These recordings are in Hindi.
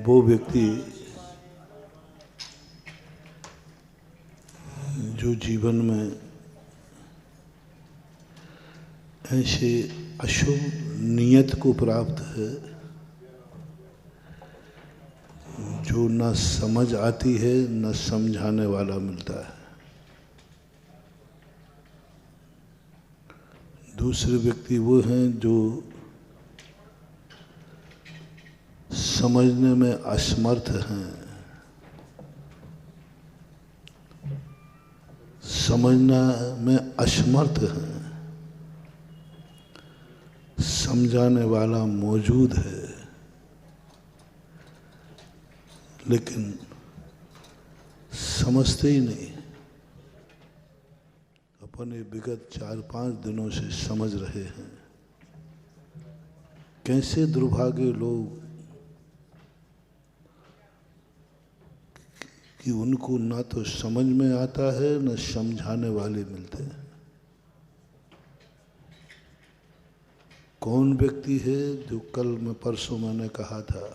वो व्यक्ति जो जीवन में ऐसे अशुभ नियत को प्राप्त है जो न समझ आती है न समझाने वाला मिलता है। दूसरे व्यक्ति वो हैं जो समझने में असमर्थ हैं, समझना में असमर्थ हैं, समझाने वाला मौजूद है लेकिन समझते ही नहीं। अपन ये विगत 4-5 दिनों से समझ रहे हैं कैसे दुर्भाग्य लोग कि उनको ना तो समझ में आता है न समझाने वाले मिलते हैं। कौन व्यक्ति है जो कल में परसों मैंने कहा था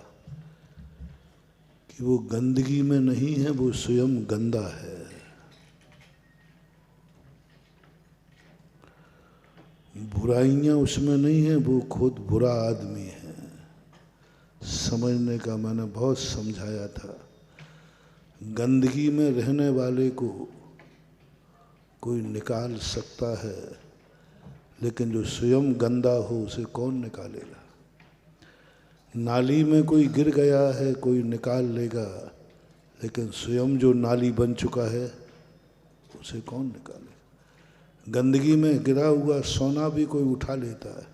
कि वो गंदगी में नहीं है, वो स्वयं गंदा है। बुराइयां उसमें नहीं है, वो खुद बुरा आदमी है। समझने का मैंने बहुत समझाया था। गंदगी में रहने वाले को कोई निकाल सकता है लेकिन जो स्वयं गंदा हो उसे कौन निकालेगा। नाली में कोई गिर गया है कोई निकाल लेगा लेकिन स्वयं जो नाली बन चुका है उसे कौन निकालेगा। गंदगी में गिरा हुआ सोना भी कोई उठा लेता है,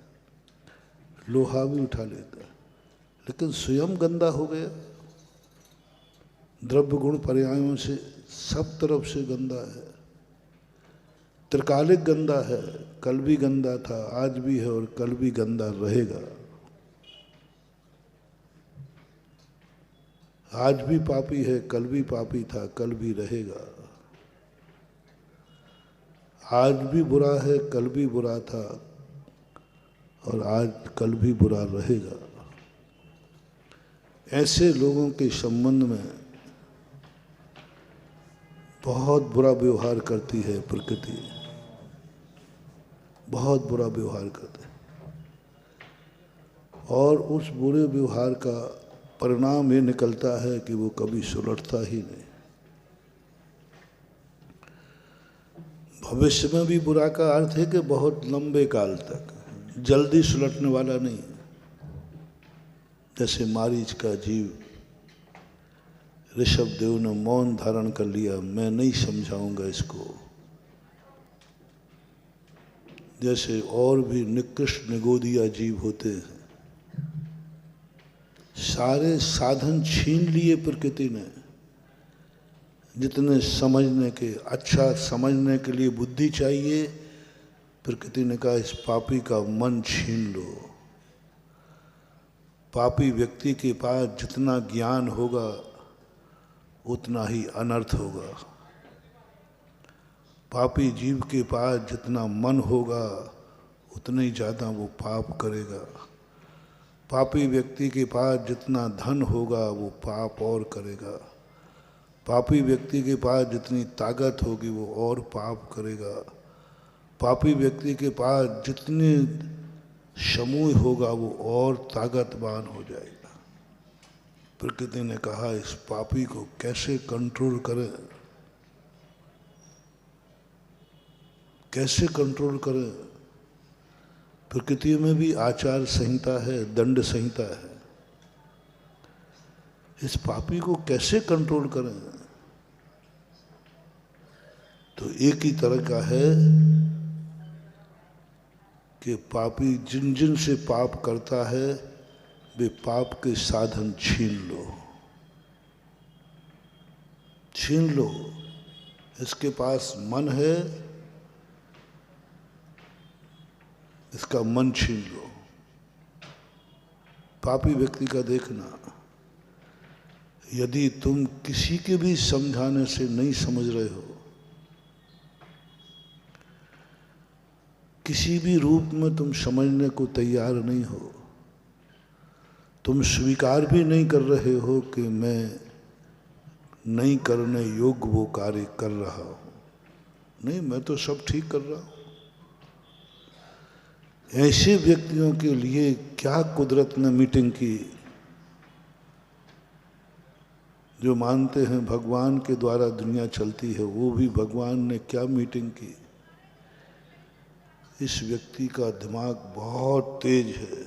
लोहा भी उठा लेता है, लेकिन स्वयं गंदा हो गया। द्रव्य गुण पर्यायों से सब तरफ से गंदा है। त्रिकालिक गंदा है, कल भी गंदा था, आज भी है और कल भी गंदा रहेगा। आज भी पापी है, कल भी पापी था, कल भी रहेगा। आज भी बुरा है, कल भी बुरा था और आज कल भी बुरा रहेगा। ऐसे लोगों के संबंध में बहुत बुरा व्यवहार करती है प्रकृति, बहुत बुरा व्यवहार करते हैं और उस बुरे व्यवहार का परिणाम ये निकलता है कि वो कभी सुलटता ही नहीं। भविष्य में भी बुरा का अर्थ है कि बहुत लंबे काल तक, जल्दी सुलटने वाला नहीं। जैसे मारीच का जीव ऋषभ देव ने मौन धारण कर लिया, मैं नहीं समझाऊंगा इसको। जैसे और भी निकृष्ट निगोदिया जीव होते हैं, सारे साधन छीन लिए प्रकृति ने। जितने समझने के, अच्छा समझने के लिए बुद्धि चाहिए, प्रकृति ने कहा इस पापी का मन छीन लो। पापी व्यक्ति के पास जितना ज्ञान होगा उतना ही अनर्थ होगा। पापी जीव के पास जितना मन होगा उतना ही ज़्यादा वो पाप करेगा। पापी व्यक्ति के पास जितना धन होगा वो पाप और करेगा। पापी व्यक्ति के पास जितनी ताकत होगी वो और पाप करेगा। पापी व्यक्ति के पास जितने समूह होगा वो और ताकतवान हो जाएगा। प्रकृति ने कहा इस पापी को कैसे कंट्रोल करें, कैसे कंट्रोल करें। प्रकृति में भी आचार संहिता है, दंड संहिता है। इस पापी को कैसे कंट्रोल करें। तो एक ही तरह का है कि पापी जिन जिन से पाप करता है वे पाप के साधन छीन लो, छीन लो। इसके पास मन है, इसका मन छीन लो। पापी व्यक्ति का देखना, यदि तुम किसी के भी समझाने से नहीं समझ रहे हो, किसी भी रूप में तुम समझने को तैयार नहीं हो, तुम स्वीकार भी नहीं कर रहे हो कि मैं नहीं करने योग्य वो कार्य कर रहा हूँ। नहीं, मैं तो सब ठीक कर रहा हूँ। ऐसे व्यक्तियों के लिए क्या कुदरत ने मीटिंग की, जो मानते हैं भगवान के द्वारा दुनिया चलती है, वो भी भगवान ने क्या मीटिंग की। इस व्यक्ति का दिमाग बहुत तेज है,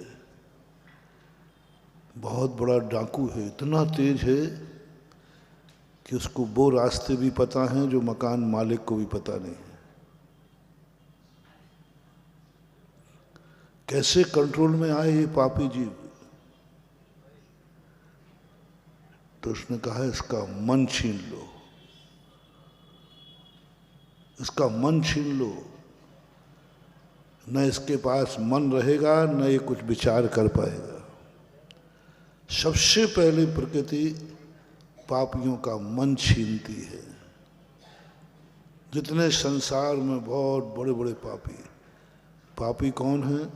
बहुत बड़ा डाकू है, इतना तेज है कि उसको वो रास्ते भी पता हैं जो मकान मालिक को भी पता नहीं है। कैसे कंट्रोल में आए ये पापी जीव। तो उसने कहा इसका मन छीन लो, इसका मन छीन लो, न इसके पास मन रहेगा न ये कुछ विचार कर पाएगा। सबसे पहले प्रकृति पापियों का मन छीनती है। जितने संसार में बहुत बड़े बड़े पापी कौन हैं?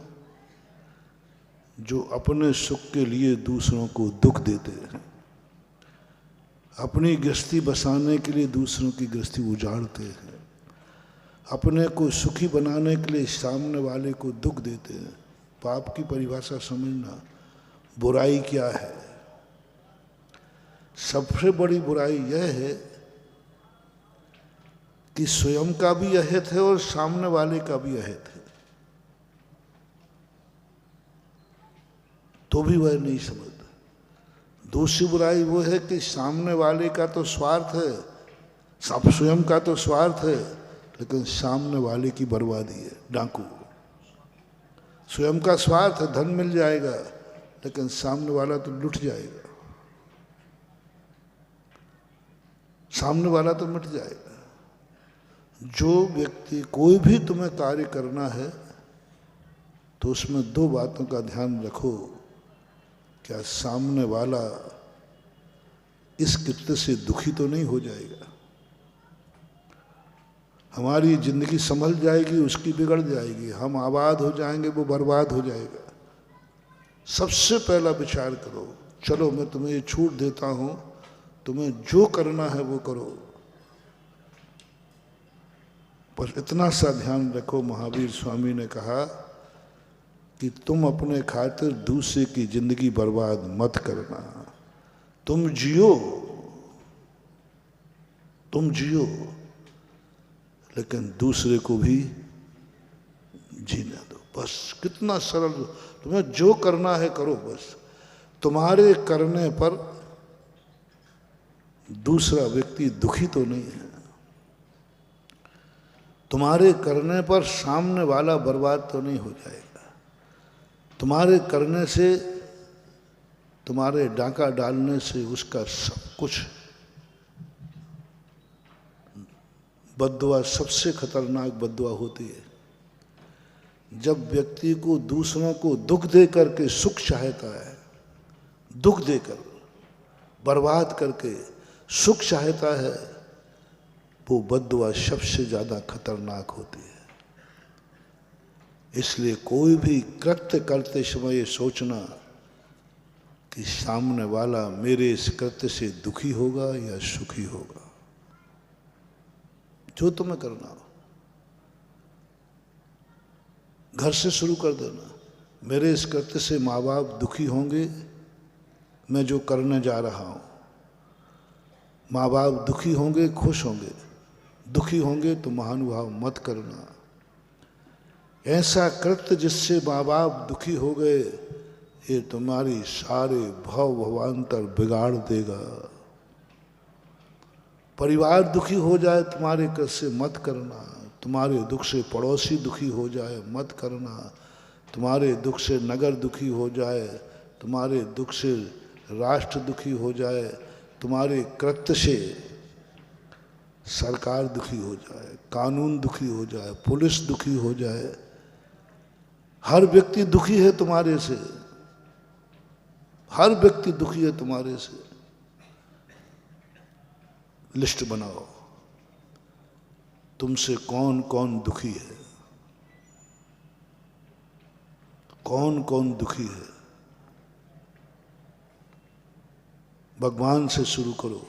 जो अपने सुख के लिए दूसरों को दुख देते हैं, अपनी गृहस्थी बसाने के लिए दूसरों की गृहस्थी उजाड़ते हैं, अपने को सुखी बनाने के लिए सामने वाले को दुख देते हैं। पाप की परिभाषा समझना, बुराई क्या है। सबसे बड़ी बुराई यह है कि स्वयं का भी अहित है और सामने वाले का भी अहित है, तो भी वह नहीं समझता। दूसरी बुराई वो है कि सामने वाले का तो स्वार्थ है, सब स्वयं का तो स्वार्थ है, लेकिन सामने वाले की बर्बादी है। डाकू स्वयं का स्वार्थ है, धन मिल जाएगा, लेकिन सामने वाला तो लुट जाएगा, सामने वाला तो मिट जाएगा। जो व्यक्ति, कोई भी तुम्हें कार्य करना है तो उसमें दो बातों का ध्यान रखो। क्या सामने वाला इस कृत्य से दुखी तो नहीं हो जाएगा? हमारी जिंदगी संभल जाएगी, उसकी बिगड़ जाएगी, हम आबाद हो जाएंगे, वो बर्बाद हो जाएगा। सबसे पहला विचार करो, चलो मैं तुम्हें ये छूट देता हूं, तुम्हें जो करना है वो करो, पर इतना सा ध्यान रखो, महावीर स्वामी ने कहा कि तुम अपने खातिर दूसरे की जिंदगी बर्बाद मत करना। तुम जियो, लेकिन दूसरे को भी जीने दो। बस कितना सरल। तुम्हें जो करना है करो, बस तुम्हारे करने पर दूसरा व्यक्ति दुखी तो नहीं है, तुम्हारे करने पर सामने वाला बर्बाद तो नहीं हो जाएगा। तुम्हारे करने से, तुम्हारे डाका डालने से उसका सब कुछ, बद्दुआ सबसे खतरनाक बद्दुआ होती है। जब व्यक्ति को दूसरों को दुख दे करके सुख चाहता है, दुख देकर बर्बाद करके सुख चाहता है, वो बद्दुआ सबसे ज्यादा खतरनाक होती है। इसलिए कोई भी कृत्य करते समय ये सोचना कि सामने वाला मेरे इस कृत्य से दुखी होगा या सुखी होगा। जो तुम्हें करना हो, घर से शुरू कर देना। मेरे इस कृत्य से माँ बाप दुखी होंगे, मैं जो करने जा रहा हूँ। माँ बाप दुखी होंगे, खुश होंगे, दुखी होंगे तो महानुभाव मत करना। ऐसा कृत्य जिससे माँ बाप दुखी हो गए, ये तुम्हारी सारे भव भवांतर बिगाड़ देगा। परिवार दुखी हो जाए तुम्हारे कृत्य से मत करना। तुम्हारे दुख से पड़ोसी दुखी हो जाए मत करना। तुम्हारे दुख से नगर दुखी हो जाए, तुम्हारे दुख से राष्ट्र दुखी हो जाए, तुम्हारे कृत्य से सरकार दुखी हो जाए, कानून दुखी हो जाए, पुलिस दुखी हो जाए, हर व्यक्ति दुखी है तुम्हारे से, हर व्यक्ति दुखी है तुम्हारे से। लिस्ट बनाओ, तुमसे कौन कौन दुखी है, कौन कौन दुखी है। भगवान से शुरू करो।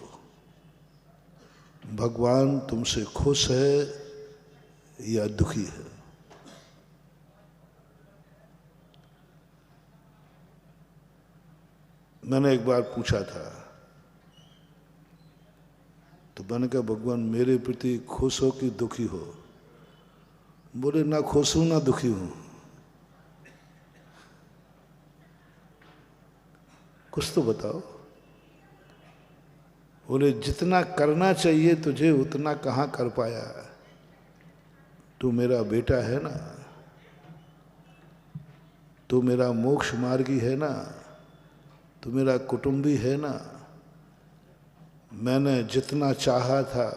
भगवान तुमसे खुश है या दुखी है? मैंने एक बार पूछा था, तो मैंने कहा भगवान मेरे प्रति खुश हो कि दुखी हो? बोले ना खुश हूं ना दुखी हूं, कुछ तो बताओ। बोले जितना करना चाहिए तुझे उतना कहाँ कर पाया। तू मेरा बेटा है ना, तू मेरा मोक्ष मार्गी है ना, तू मेरा कुटुंबी है ना। मैंने जितना चाहा था,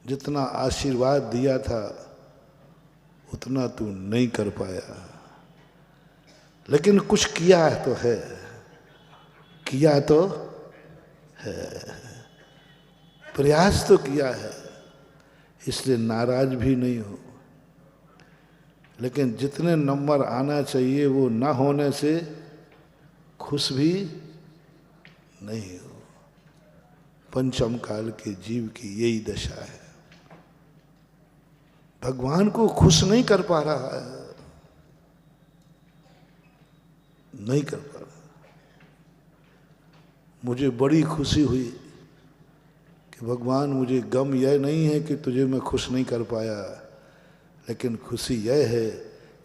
जितना आशीर्वाद दिया था, उतना तू नहीं कर पाया। लेकिन कुछ किया तो है, किया तो है, प्रयास तो किया है, इसलिए नाराज भी नहीं हो। लेकिन जितने नंबर आना चाहिए वो ना होने से खुश भी नहीं हो। पंचम काल के जीव की यही दशा है, भगवान को खुश नहीं कर पा रहा है, नहीं कर पा रहा। मुझे बड़ी खुशी हुई कि भगवान मुझे गम यह नहीं है कि तुझे मैं खुश नहीं कर पाया, लेकिन खुशी यह है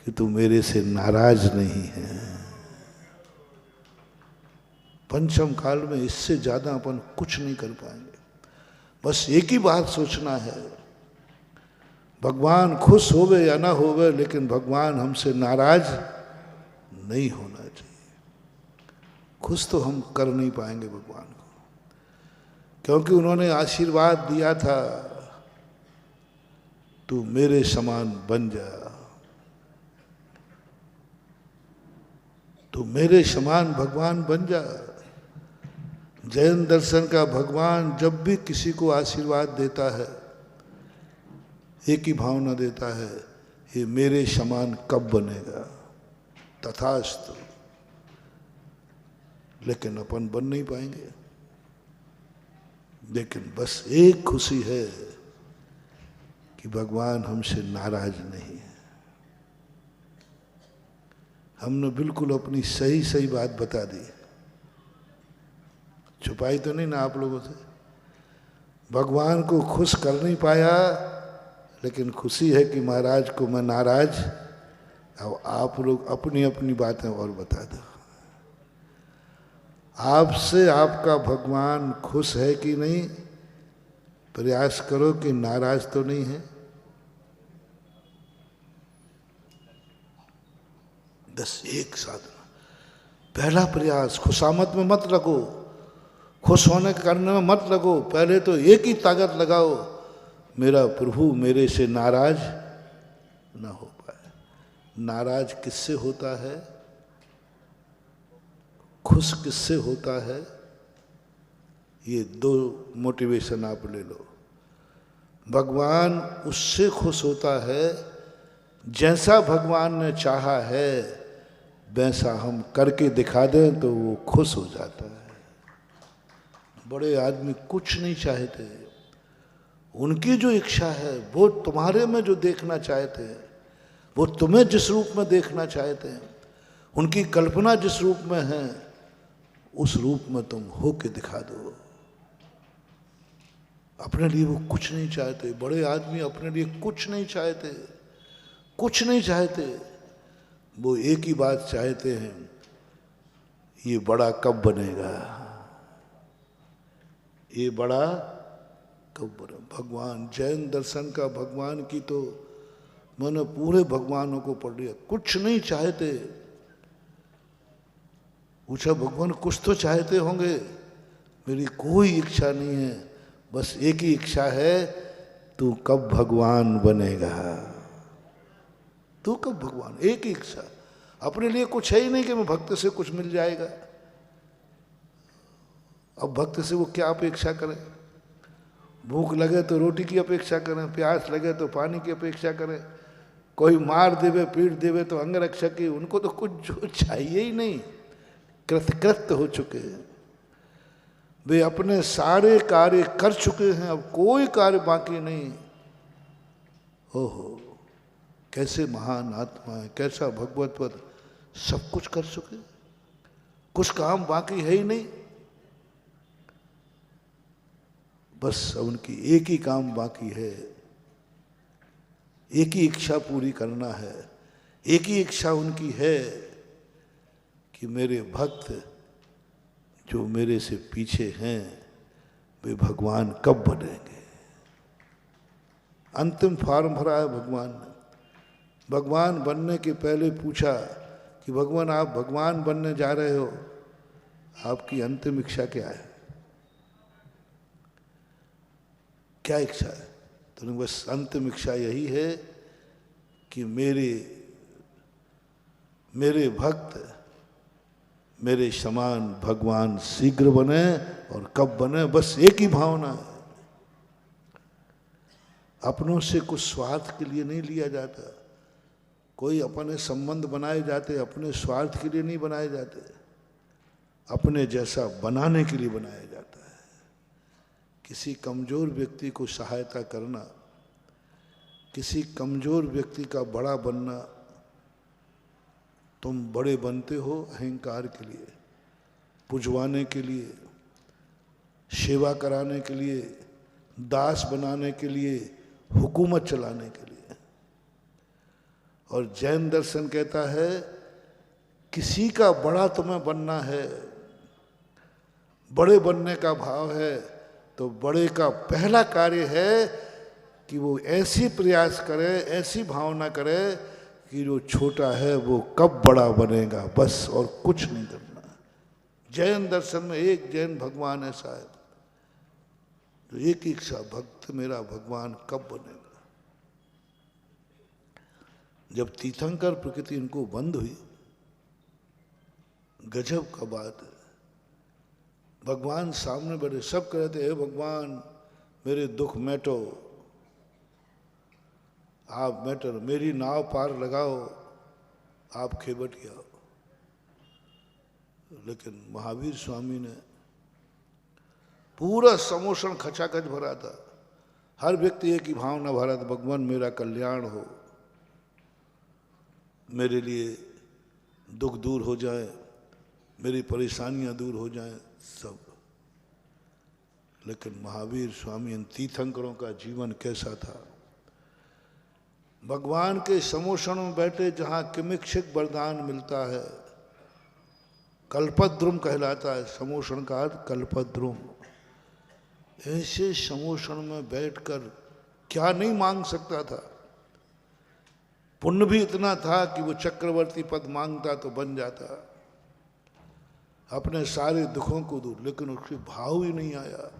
कि तू मेरे से नाराज नहीं है। पंचम काल में इससे ज्यादा अपन कुछ नहीं कर पाएंगे। बस एक ही बात सोचना है, भगवान खुश होवे या ना होवे, लेकिन भगवान हमसे नाराज नहीं होना चाहिए। खुश तो हम कर नहीं पाएंगे भगवान को, क्योंकि उन्होंने आशीर्वाद दिया था तू मेरे समान बन जा, तू मेरे समान भगवान बन जा। जैन दर्शन का भगवान जब भी किसी को आशीर्वाद देता है, एक ही भावना देता है, ये मेरे समान कब बनेगा, तथास्तु। लेकिन अपन बन नहीं पाएंगे। लेकिन बस एक खुशी है कि भगवान हमसे नाराज नहीं है। हमने बिल्कुल अपनी सही सही बात बता दी, छुपाई तो नहीं ना आप लोगों से। भगवान को खुश कर नहीं पाया, लेकिन खुशी है कि महाराज को मैं नाराज। अब आप लोग अपनी अपनी बातें और बता दो, आपसे आपका भगवान खुश है कि नहीं। प्रयास करो कि नाराज तो नहीं है। बस एक साधना, पहला प्रयास, खुशामद में मत लगो, खुश होने करने में मत लगो। पहले तो एक ही ताकत लगाओ, मेरा प्रभु मेरे से नाराज ना हो पाए। नाराज किससे होता है, खुश किससे होता है? ये दो मोटिवेशन आप ले लो। भगवान उससे खुश होता है जैसा भगवान ने चाहा है वैसा हम करके दिखा दें तो वो खुश हो जाता है। बड़े आदमी कुछ नहीं चाहते, उनकी जो इच्छा है वो तुम्हारे में जो देखना चाहते हैं, वो तुम्हें जिस रूप में देखना चाहते हैं, उनकी कल्पना जिस रूप में है उस रूप में तुम होके दिखा दो। अपने लिए वो कुछ नहीं चाहते। बड़े आदमी अपने लिए कुछ नहीं चाहते, कुछ नहीं चाहते। वो एक ही बात चाहते हैं, ये बड़ा कब बनेगा, ये बड़ा कब बनेगा। भगवान जैन दर्शन का भगवान की तो मैंने पूरे भगवानों को पढ़ लिया, कुछ नहीं चाहते। पूछा भगवान कुछ तो चाहते होंगे। मेरी कोई इच्छा नहीं है, बस एक ही इच्छा है, तू कब भगवान बनेगा, तू कब भगवान। एक ही इच्छा, अपने लिए कुछ है ही नहीं कि मैं भक्त से कुछ मिल जाएगा। अब भक्त से वो क्या अपेक्षा करें? भूख लगे तो रोटी की अपेक्षा करें, प्यास लगे तो पानी की अपेक्षा करें, कोई मार देवे पीट देवे तो अंगरक्षक की। उनको तो कुछ जो चाहिए ही नहीं, कृतकृत्य हो चुके हैं। वे अपने सारे कार्य कर चुके हैं, अब कोई कार्य बाकी नहीं। ओहो, कैसे महान आत्मा है, कैसा भगवत पद, सब कुछ कर चुके, कुछ काम बाकी है ही नहीं। बस उनकी एक ही काम बाकी है, एक ही इच्छा पूरी करना है। एक ही इच्छा उनकी है कि मेरे भक्त जो मेरे से पीछे हैं वे भगवान कब बनेंगे। अंतिम फॉर्म भरा है भगवान ने। भगवान बनने के पहले पूछा कि भगवान आप भगवान बनने जा रहे हो, आपकी अंतिम इच्छा क्या है, क्या इच्छा है? तो बस अंतिम इच्छा यही है कि मेरे भक्त मेरे समान भगवान शीघ्र बने, और कब बने, बस एक ही भावना है। अपनों से कुछ स्वार्थ के लिए नहीं लिया जाता, कोई अपने संबंध बनाए जाते, अपने स्वार्थ के लिए नहीं बनाए जाते, अपने जैसा बनाने के लिए बनाया जाता है। किसी कमजोर व्यक्ति को सहायता करना, किसी कमजोर व्यक्ति का बड़ा बनना, तुम बड़े बनते हो अहंकार के लिए, पुजवाने के लिए, सेवा कराने के लिए, दास बनाने के लिए, हुकूमत चलाने के लिए। और जैन दर्शन कहता है किसी का बड़ा तुम्हें बनना है, बड़े बनने का भाव है, तो बड़े का पहला कार्य है कि वो ऐसी प्रयास करे, ऐसी भावना करे कि जो छोटा है वो कब बड़ा बनेगा, बस, और कुछ नहीं करना। जैन दर्शन में एक जैन भगवान ऐसा है तो एक ही इच्छा, भक्त मेरा भगवान कब बनेगा। जब तीर्थंकर प्रकृति इनको बंद हुई, गजब का बात है, भगवान सामने बैठे, सब कह रहे थे हे भगवान मेरे दुख मेटो, आप मेटर, मेरी नाव पार लगाओ, आप खेबट आओ। लेकिन महावीर स्वामी ने पूरा समोषण खचाखच भरा था, हर व्यक्ति एक ही भावना भरा था, भगवान मेरा कल्याण हो, मेरे लिए दुख दूर हो जाए, मेरी परेशानियां दूर हो जाएं, सब। लेकिन महावीर स्वामी इन तीर्थंकरों का जीवन कैसा था? भगवान के समोषण में बैठे, जहाँ किमिक्षिक वरदान मिलता है, कल्पद्रुम कहलाता है, समोषण का अर्थ कल्पद्रुम। ऐसे समोषण में बैठकर क्या नहीं मांग सकता था। पुण्य भी इतना था कि वो चक्रवर्ती पद मांगता तो बन जाता, अपने सारे दुखों को दूर। लेकिन उसके भाव ही नहीं आया।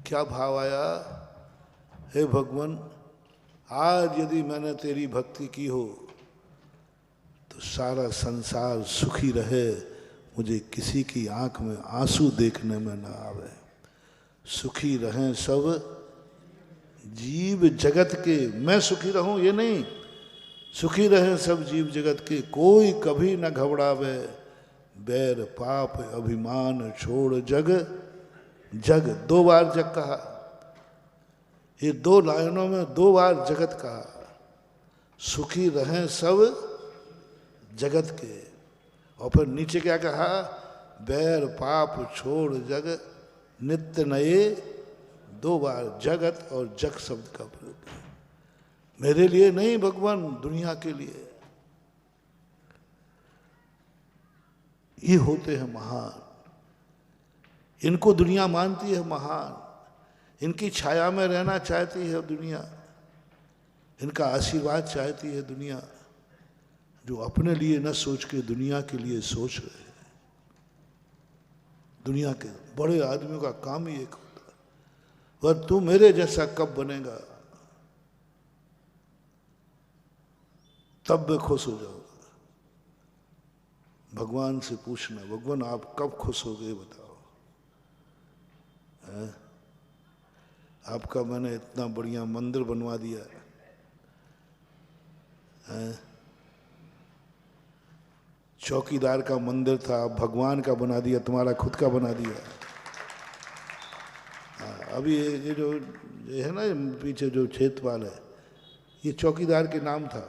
क्या भाव आया? हे भगवान, आज यदि मैंने तेरी भक्ति की हो तो सारा संसार सुखी रहे, मुझे किसी की आंख में आंसू देखने में ना आवे। सुखी रहें सब जीव जगत के, मैं सुखी रहूं ये नहीं, सुखी रहें सब जीव जगत के, कोई कभी न घबरावे, बैर पाप अभिमान छोड़ जग जग। 2 बार जग कहा, ये 2 लाइनों में 2 बार जगत कहा। सुखी रहें सब जगत के, और फिर नीचे क्या कहा? बैर पाप छोड़ जग नित्य नए। 2 बार जगत और जग शब्द का प्रयोग है। मेरे लिए नहीं भगवान, दुनिया के लिए। ये होते हैं महान, इनको दुनिया मानती है महान, इनकी छाया में रहना चाहती है दुनिया, इनका आशीर्वाद चाहती है दुनिया, जो अपने लिए न सोच के दुनिया के लिए सोच रहे हैं। दुनिया के बड़े आदमियों का काम ही एक होता है, वह तू मेरे जैसा कब बनेगा, तब मैं खुश हो जाऊंगा। भगवान से पूछना, भगवान आप कब खुश हो गए बताओ। है? आपका मैंने इतना बढ़िया मंदिर बनवा दिया है? चौकीदार का मंदिर था, आप भगवान का बना दिया, तुम्हारा खुद का बना दिया। अभी ये जो ये है ना पीछे जो छेतवाल है, ये चौकीदार के नाम था,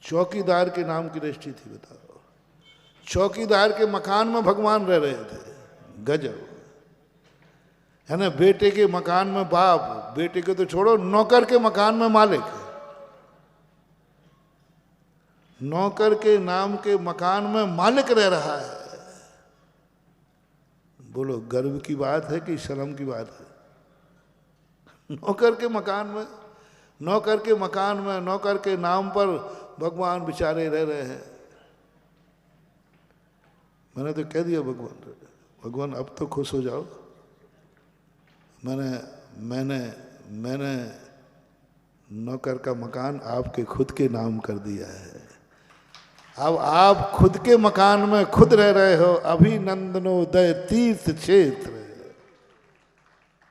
चौकीदार के नाम की रजिस्ट्री थी। बताओ, चौकीदार के मकान में भगवान रह रहे थे। गजब है ना, बेटे के मकान में बाप, बेटे के तो छोड़ो, नौकर के मकान में मालिक, नौकर के नाम के मकान में मालिक रह रहा है। बोलो गर्व की बात है कि शर्म की बात है? नौकर के मकान में, नौकर के मकान में, नौकर के नाम पर भगवान बेचारे रह रहे हैं। मैंने तो कह दिया भगवान, भगवान अब तो खुश हो जाओ। मैंने नौकर का मकान आपके खुद के नाम कर दिया है। अब आप खुद के मकान में खुद रह रहे हो। अभिनंदनोदय तीर्थ क्षेत्र,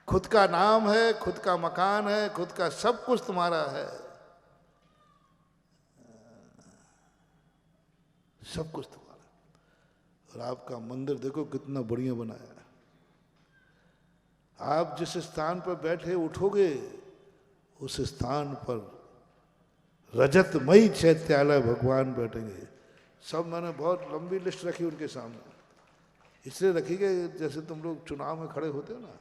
खुद का नाम है, खुद का मकान है, खुद का सब कुछ तुम्हारा है, सब कुछ तुम्हारा। और आपका मंदिर देखो कितना बढ़िया बनाया है। आप जिस स्थान पर बैठे उठोगे, उस स्थान पर रजतमयी चैत्यालय भगवान बैठेंगे। सब मैंने बहुत लंबी लिस्ट रखी उनके सामने, इसलिए रखी कि जैसे तुम लोग चुनाव में खड़े होते हो ना,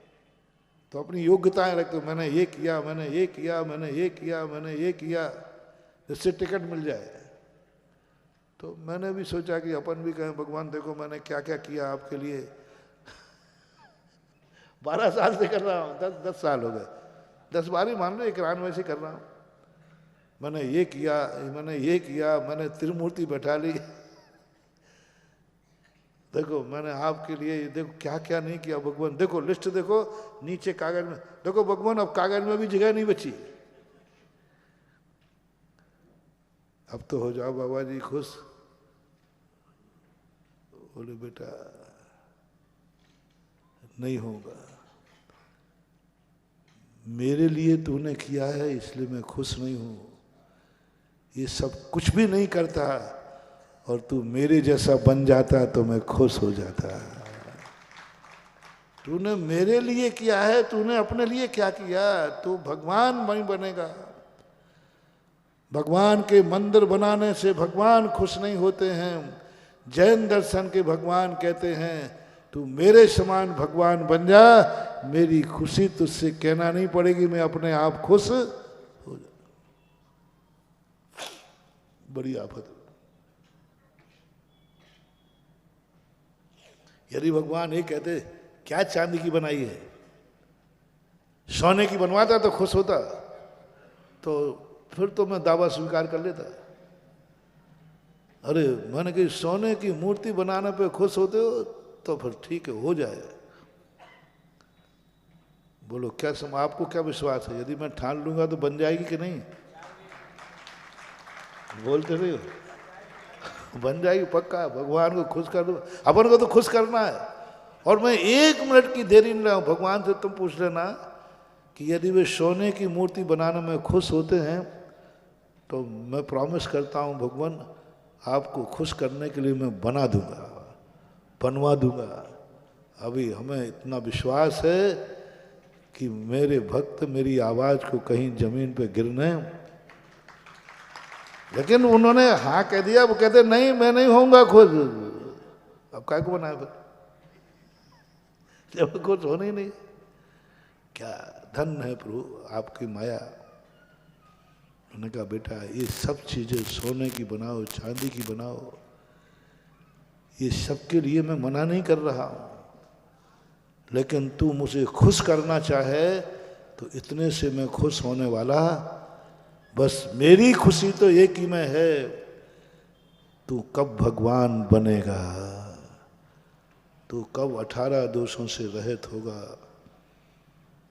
तो अपनी योग्यताएं रखते हो। मैंने ये किया, मैंने ये किया, मैंने ये किया, मैंने ये किया, जिससे टिकट मिल जाए। तो मैंने भी सोचा कि अपन भी कहें भगवान देखो मैंने क्या क्या किया आपके लिए। 12 साल से कर रहा हूँ, 10 साल हो गए, 10 बार ही मान लो, 91 से कर रहा हूँ। मैंने ये किया, मैंने ये किया, मैंने त्रिमूर्ति बैठा ली। देखो मैंने आपके लिए देखो क्या क्या नहीं किया भगवान। देखो लिस्ट देखो नीचे कागज में, देखो भगवान अब कागज में भी जगह नहीं बची। अब तो हो जाओ बाबा जी खुश। बोले बेटा नहीं होगा, मेरे लिए तूने किया है इसलिए मैं खुश नहीं हूं। ये सब कुछ भी नहीं करता और तू मेरे जैसा बन जाता तो मैं खुश हो जाता। तूने मेरे लिए किया है, तूने अपने लिए क्या किया? तू भगवान नहीं बनेगा। भगवान के मंदिर बनाने से भगवान खुश नहीं होते हैं। जैन दर्शन के भगवान कहते हैं तू मेरे समान भगवान बन जा, मेरी खुशी तुझसे कहना नहीं पड़ेगी, मैं अपने आप खुश हो जा। बड़ी आफत। यदि भगवान ये कहते क्या चांदी की बनाई है, सोने की बनवाता तो खुश होता, तो फिर तो मैं दावा स्वीकार कर लेता। अरे मैंने कही सोने की मूर्ति बनाने पे खुश होते हो तो फिर ठीक है, हो जाए। बोलो क्या आपको क्या विश्वास है? यदि मैं ठान लूंगा तो बन जाएगी कि नहीं? बोलते रहे हो बन जाएगी पक्का। भगवान को खुश कर दो, अपन को तो खुश करना है। और मैं 1 मिनट की देरी नहीं रहा हूं। भगवान से तुम पूछ लेना कि यदि वे सोने की मूर्ति बनाने में खुश होते हैं तो मैं प्रॉमिस करता हूं भगवान आपको खुश करने के लिए मैं बना दूंगा, बनवा दूंगा। अभी हमें इतना विश्वास है कि मेरे भक्त मेरी आवाज को कहीं जमीन पे गिरने, लेकिन उन्होंने हाँ कह दिया। वो कहते नहीं मैं नहीं होऊंगा खुश। अब क्या को बनाए फिर जब खुश होने ही नहीं। क्या धन है प्रभु आपकी माया। मैंने कहा बेटा ये सब चीजें सोने की बनाओ, चांदी की बनाओ, ये सब के लिए मैं मना नहीं कर रहा हूं, लेकिन तू मुझे खुश करना चाहे तो इतने से मैं खुश होने वाला। बस मेरी खुशी तो एक ही में है, तू कब भगवान बनेगा, तू कब 18 दोषों से रहित होगा,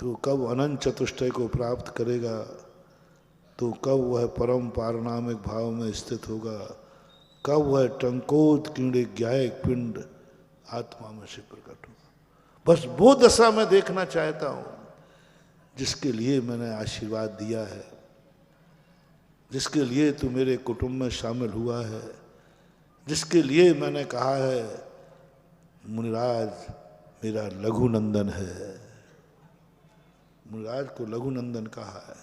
तू कब अनंत चतुष्टय को प्राप्त करेगा, तो कब वह परम पारणामिक भाव में स्थित होगा, कब वह टंकोत कीड़े ज्ञायक पिंड आत्मा में से प्रकट होगा। बस वो दशा मैं देखना चाहता हूँ जिसके लिए मैंने आशीर्वाद दिया है, जिसके लिए तू मेरे कुटुंब में शामिल हुआ है, जिसके लिए मैंने कहा है मुनिराज मेरा लघुनंदन है। मुराद को लघुनंदन कहा है।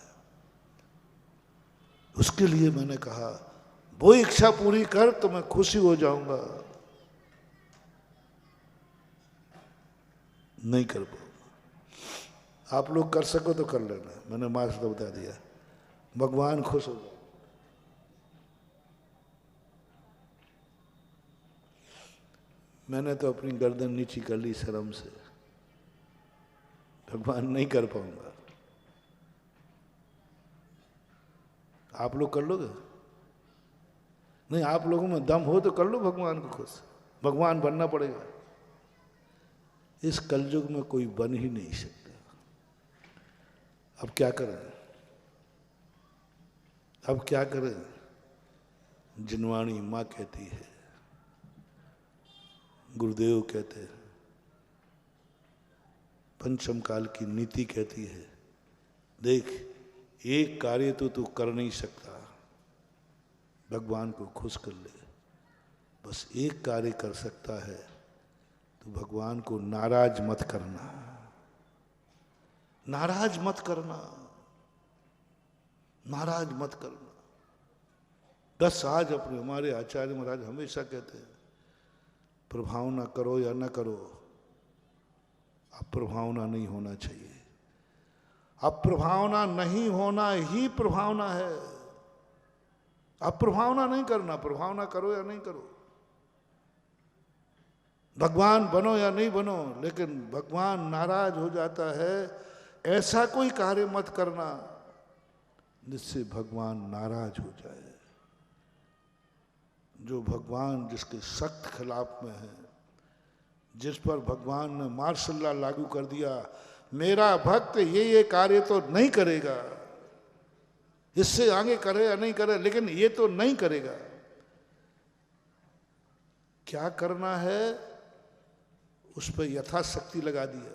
उसके लिए मैंने कहा वो इच्छा पूरी कर तो मैं खुशी हो जाऊंगा। नहीं कर पाऊंगा। आप लोग कर सको तो कर लेना, मैंने मार्क्स तो बता दिया। भगवान खुश हो जाए। मैंने तो अपनी गर्दन नीची कर ली शर्म से। भगवान नहीं कर पाऊंगा। आप लोग कर लोगे? नहीं, आप लोगों में दम हो तो कर लो भगवान को खुश। भगवान बनना पड़ेगा। इस कलयुग में कोई बन ही नहीं सकता। अब क्या करें? अब क्या करें? जिनवाणी माँ कहती है, गुरुदेव कहते हैं, पंचम काल की नीति कहती है, देख एक कार्य तो तू कर नहीं सकता, भगवान को खुश कर ले। बस एक कार्य कर सकता है, तो भगवान को नाराज मत करना। नाराज मत करना। नाराज मत करना। बस आज अपने हमारे आचार्य महाराज हमेशा कहते हैं, प्रभावना करो या न करो, अप्रभावना नहीं होना चाहिए। अप्रभावना नहीं होना ही प्रभावना है। अप्रभावना नहीं करना, प्रभावना करो या नहीं करो। भगवान बनो या नहीं बनो, लेकिन भगवान नाराज हो जाता है, ऐसा कोई कार्य मत करना जिससे भगवान नाराज हो जाए। जो भगवान जिसके सख्त खिलाफ में है, जिस पर भगवान ने मार्शल लॉ लागू कर दिया, मेरा भक्त ये कार्य तो नहीं करेगा, इससे आगे करे या नहीं करे, लेकिन ये तो नहीं करेगा। क्या करना है उस पर यथाशक्ति लगा दिया।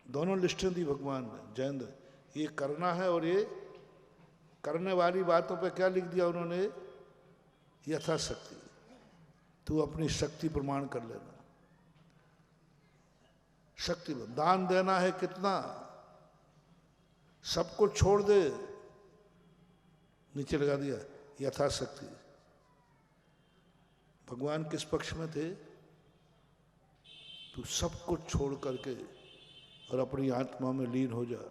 दोनों लिस्टें दी भगवान ने। जयेंद्र, ये करना है और ये करने वाली बातों पे क्या लिख दिया उन्होंने? यथाशक्ति। तू अपनी शक्ति प्रमाण कर लेना। शक्ति दान देना है कितना, सबको छोड़ दे, नीचे लगा दिया यथाशक्ति। भगवान किस पक्ष में थे? तू सब कुछ छोड़ करके और अपनी आत्मा में लीन हो जा।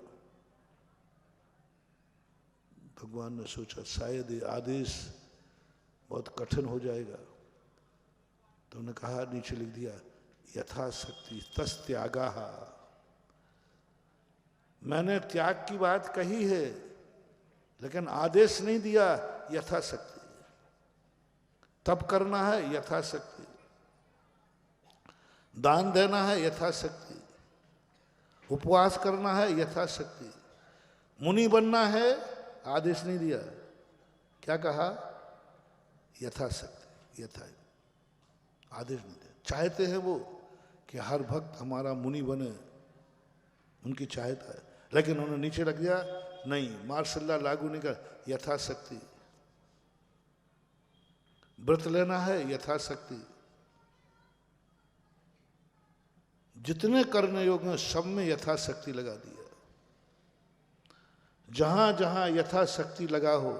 भगवान ने सोचा शायद ये आदेश बहुत कठिन हो जाएगा, तो उन्होंने कहा, नीचे लिख दिया यथाशक्ति तस् त्यागा। मैंने त्याग की बात कही है, लेकिन आदेश नहीं दिया। यथाशक्ति तब करना है, यथाशक्ति दान देना है, यथाशक्ति उपवास करना है, यथाशक्ति मुनि बनना है। आदेश नहीं दिया, क्या कहा? यथाशक्ति। यथा आदेश नहीं दिया। चाहते हैं वो कि हर भक्त हमारा मुनि बने, उनकी चाहता है, लेकिन उन्होंने नीचे रख दिया, नहीं, मार्शल लॉ लागू नहीं कर, यथाशक्ति। व्रत लेना है, यथाशक्ति। जितने करने योग हैं सब में यथाशक्ति लगा दिया। जहां जहां यथाशक्ति लगा हो,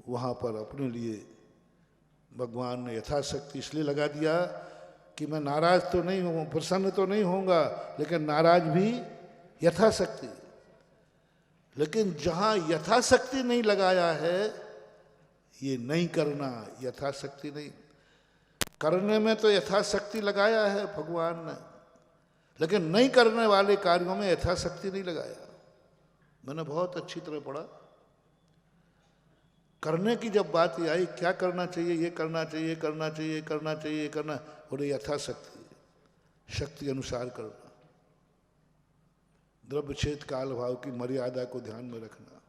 वहां पर अपने लिए भगवान ने यथाशक्ति इसलिए लगा दिया कि मैं नाराज तो नहीं हूं, प्रसन्न तो नहीं होऊंगा, लेकिन नाराज भी यथाशक्ति। लेकिन जहां यथाशक्ति नहीं लगाया है, ये नहीं करना, यथाशक्ति नहीं। करने में तो यथाशक्ति लगाया है भगवान ने, लेकिन नहीं करने वाले कार्यों में यथाशक्ति नहीं लगाया। मैंने बहुत अच्छी तरह पढ़ा। करने की जब बात आई, क्या करना चाहिए, ये करना चाहिए, करना चाहिए, करना चाहिए, करना, बोले यथाशक्ति, शक्ति अनुसार करना। द्रव्य क्षेत्र काल भाव की मर्यादा को ध्यान में रखना,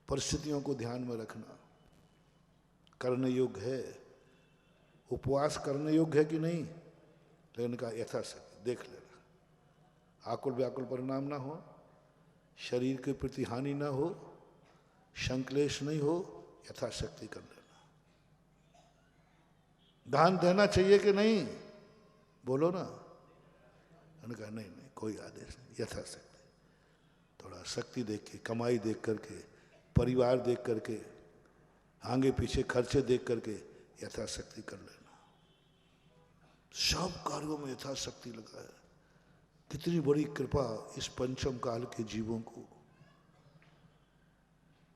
परिस्थितियों को ध्यान में रखना। करने योग्य है, उपवास करने योग्य है कि नहीं, लेकिन कहा यथाशक्ति देख लेना, आकुल व्याकुल परिणाम ना हो, शरीर के प्रति हानि ना हो, संक्लेश नहीं हो, यथाशक्ति कर लेना। दान देना चाहिए कि नहीं, बोलो ना। उन्होंने कहा नहीं नहीं, कोई आदेश नहीं, यथाशक्ति, थोड़ा शक्ति देख के, कमाई देख करके, परिवार देख करके, आगे पीछे खर्चे देख करके यथाशक्ति कर लेना। सब कार्यों में यथाशक्ति लगाया। कितनी बड़ी कृपा इस पंचम काल के जीवों को,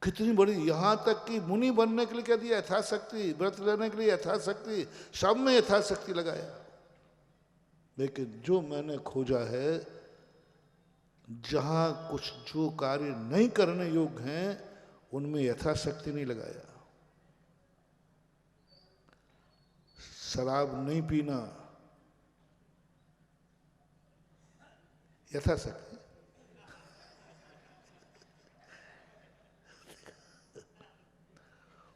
कितनी बड़ी, यहां तक कि मुनि बनने के लिए क्या दिया, यथाशक्ति, व्रत लेने के लिए यथाशक्ति, सब में यथाशक्ति लगाया। लेकिन जो मैंने खोजा है, जहां कुछ जो कार्य नहीं करने योग्य हैं उनमें यथाशक्ति नहीं लगाया। शराब नहीं पीना, यथाशक्ति।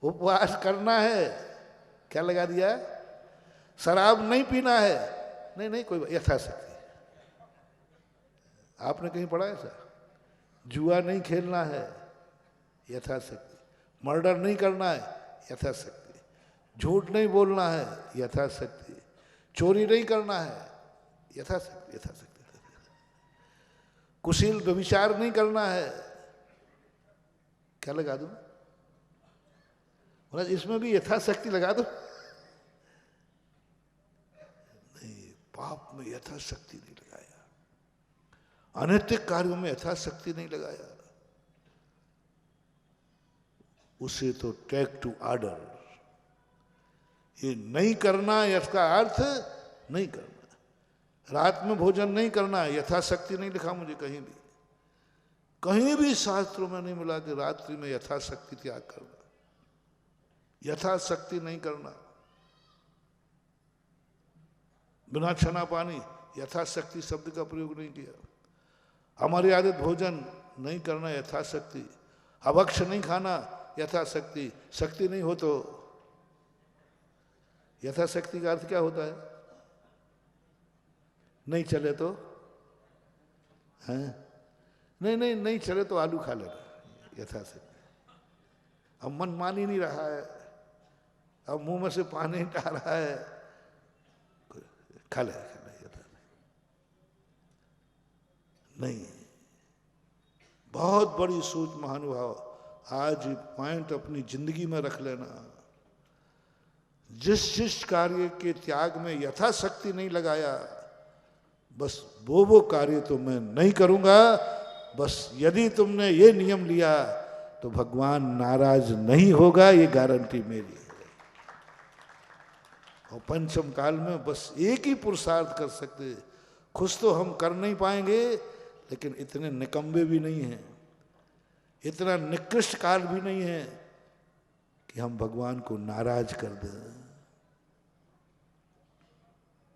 उपवास करना है, क्या लगा दिया, शराब नहीं पीना है, नहीं नहीं कोई, यथाशक्ति। आपने कहीं पढ़ा ऐसा? जुआ नहीं खेलना है, यथाशक्ति। मर्डर नहीं करना है, यथाशक्ति। झूठ नहीं बोलना है, यथाशक्ति। चोरी नहीं करना है, यथाशक्ति, यथाशक्ति। कुशील व्यभिचार नहीं करना है, क्या लगा दूं, मतलब इसमें भी यथाशक्ति लगा दो। नहीं, पाप में यथाशक्ति नहीं लगाया, अनैतिक कार्यों में यथाशक्ति नहीं लगाया। उसे तो टेक टू ऑर्डर, ये नहीं करना, इसका अर्थ नहीं करना। रात में भोजन नहीं करना, यथाशक्ति नहीं लिखा मुझे कहीं भी, कहीं भी शास्त्रों में नहीं मिला कि रात्रि में यथाशक्ति त्याग करना, यथाशक्ति नहीं करना। बिना छना पानी, यथाशक्ति शब्द का प्रयोग नहीं किया। अमर्यादित भोजन नहीं करना, यथाशक्ति। अभक्ष नहीं खाना, यथाशक्ति। शक्ति नहीं हो तो यथाशक्ति का अर्थ क्या होता है? नहीं चले तो हैं, नहीं नहीं नहीं चले तो आलू खा लेना, यथाशक्ति। अब मन मान ही नहीं रहा है, अब मुंह में से पानी आ रहा है, खा ले, नहीं। बहुत बड़ी सोच महानुभाव, आज पॉइंट अपनी जिंदगी में रख लेना। जिस कार्य के त्याग में यथाशक्ति नहीं लगाया, बस वो कार्य तो मैं नहीं करूंगा। बस यदि तुमने ये नियम लिया तो भगवान नाराज नहीं होगा, ये गारंटी मेरी है। और पंचम काल में बस एक ही पुरुषार्थ कर सकते। खुश तो हम कर नहीं पाएंगे, लेकिन इतने निकम्बे भी नहीं हैं, इतना निकृष्ट काल भी नहीं है कि हम भगवान को नाराज कर दें।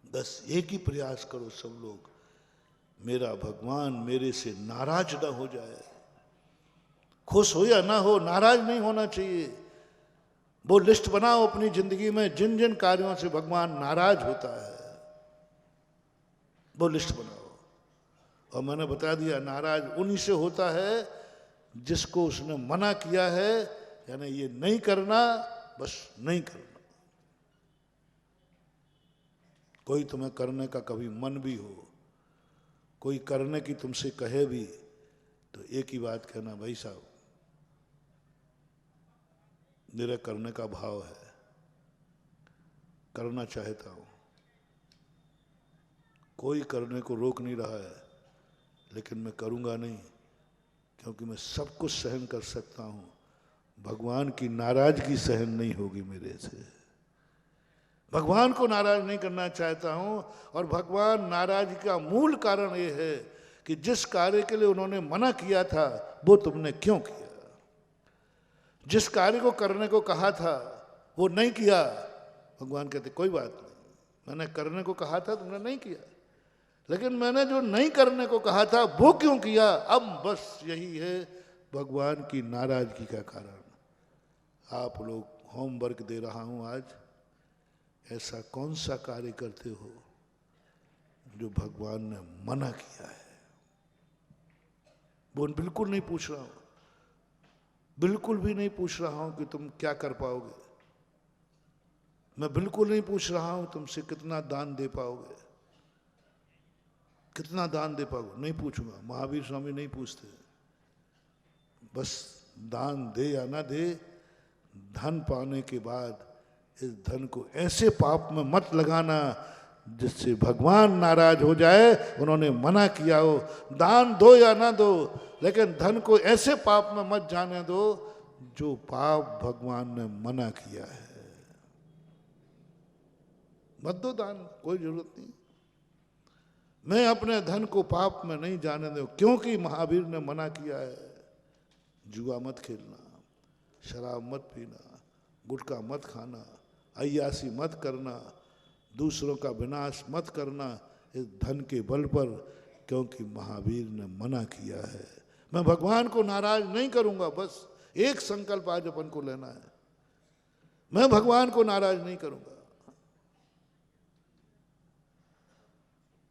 बस एक ही प्रयास करो सब लोग, मेरा भगवान मेरे से नाराज ना हो जाए। खुश हो या ना हो, नाराज नहीं होना चाहिए। वो लिस्ट बनाओ अपनी जिंदगी में, जिन जिन कार्यों से भगवान नाराज होता है, वो लिस्ट बनाओ। और मैंने बता दिया, नाराज उन्हीं से होता है जिसको उसने मना किया है, यानी ये नहीं करना, बस नहीं करना। कोई तुम्हें करने का कभी मन भी हो, कोई करने की तुमसे कहे भी, तो एक ही बात कहना, भाई साहब मेरा करने का भाव है, करना चाहता हूं। कोई करने को रोक नहीं रहा है, लेकिन मैं करूंगा नहीं, क्योंकि मैं सब कुछ सहन कर सकता हूं। भगवान की नाराजगी सहन नहीं होगी मेरे से। भगवान को नाराज नहीं करना चाहता हूं। और भगवान नाराज का मूल कारण यह है कि जिस कार्य के लिए उन्होंने मना किया था, वो तुमने क्यों किया? जिस कार्य को करने को कहा था, वो नहीं किया। भगवान कहते कोई बात नहीं, मैंने करने को कहा था, तुमने नहीं किया, लेकिन मैंने जो नहीं करने को कहा था वो क्यों किया? अब बस यही है भगवान की नाराजगी का कारण। आप लोग होमवर्क दे रहा हूं आज, ऐसा कौन सा कार्य करते हो जो भगवान ने मना किया है? वो बिल्कुल नहीं पूछ रहा हूं, बिल्कुल भी नहीं पूछ रहा हूं कि तुम क्या कर पाओगे। मैं बिल्कुल नहीं पूछ रहा हूं तुमसे कितना दान दे पाओगे, कितना दान दे पाओगे, नहीं पूछूंगा। महावीर स्वामी नहीं पूछते, बस दान दे या ना दे, धन पाने के बाद इस धन को ऐसे पाप में मत लगाना जिससे भगवान नाराज हो जाए। उन्होंने मना किया हो, दान दो या ना दो, लेकिन धन को ऐसे पाप में मत जाने दो जो पाप भगवान ने मना किया है। मत दो दान, कोई जरूरत नहीं। मैं अपने धन को पाप में नहीं जाने दूं, क्योंकि महावीर ने मना किया है। जुआ मत खेलना, शराब मत पीना, गुटखा मत खाना, अय्यासी मत करना, दूसरों का विनाश मत करना इस धन के बल पर, क्योंकि महावीर ने मना किया है। मैं भगवान को नाराज नहीं करूंगा, बस एक संकल्प आज अपन को लेना है, मैं भगवान को नाराज नहीं करूंगा।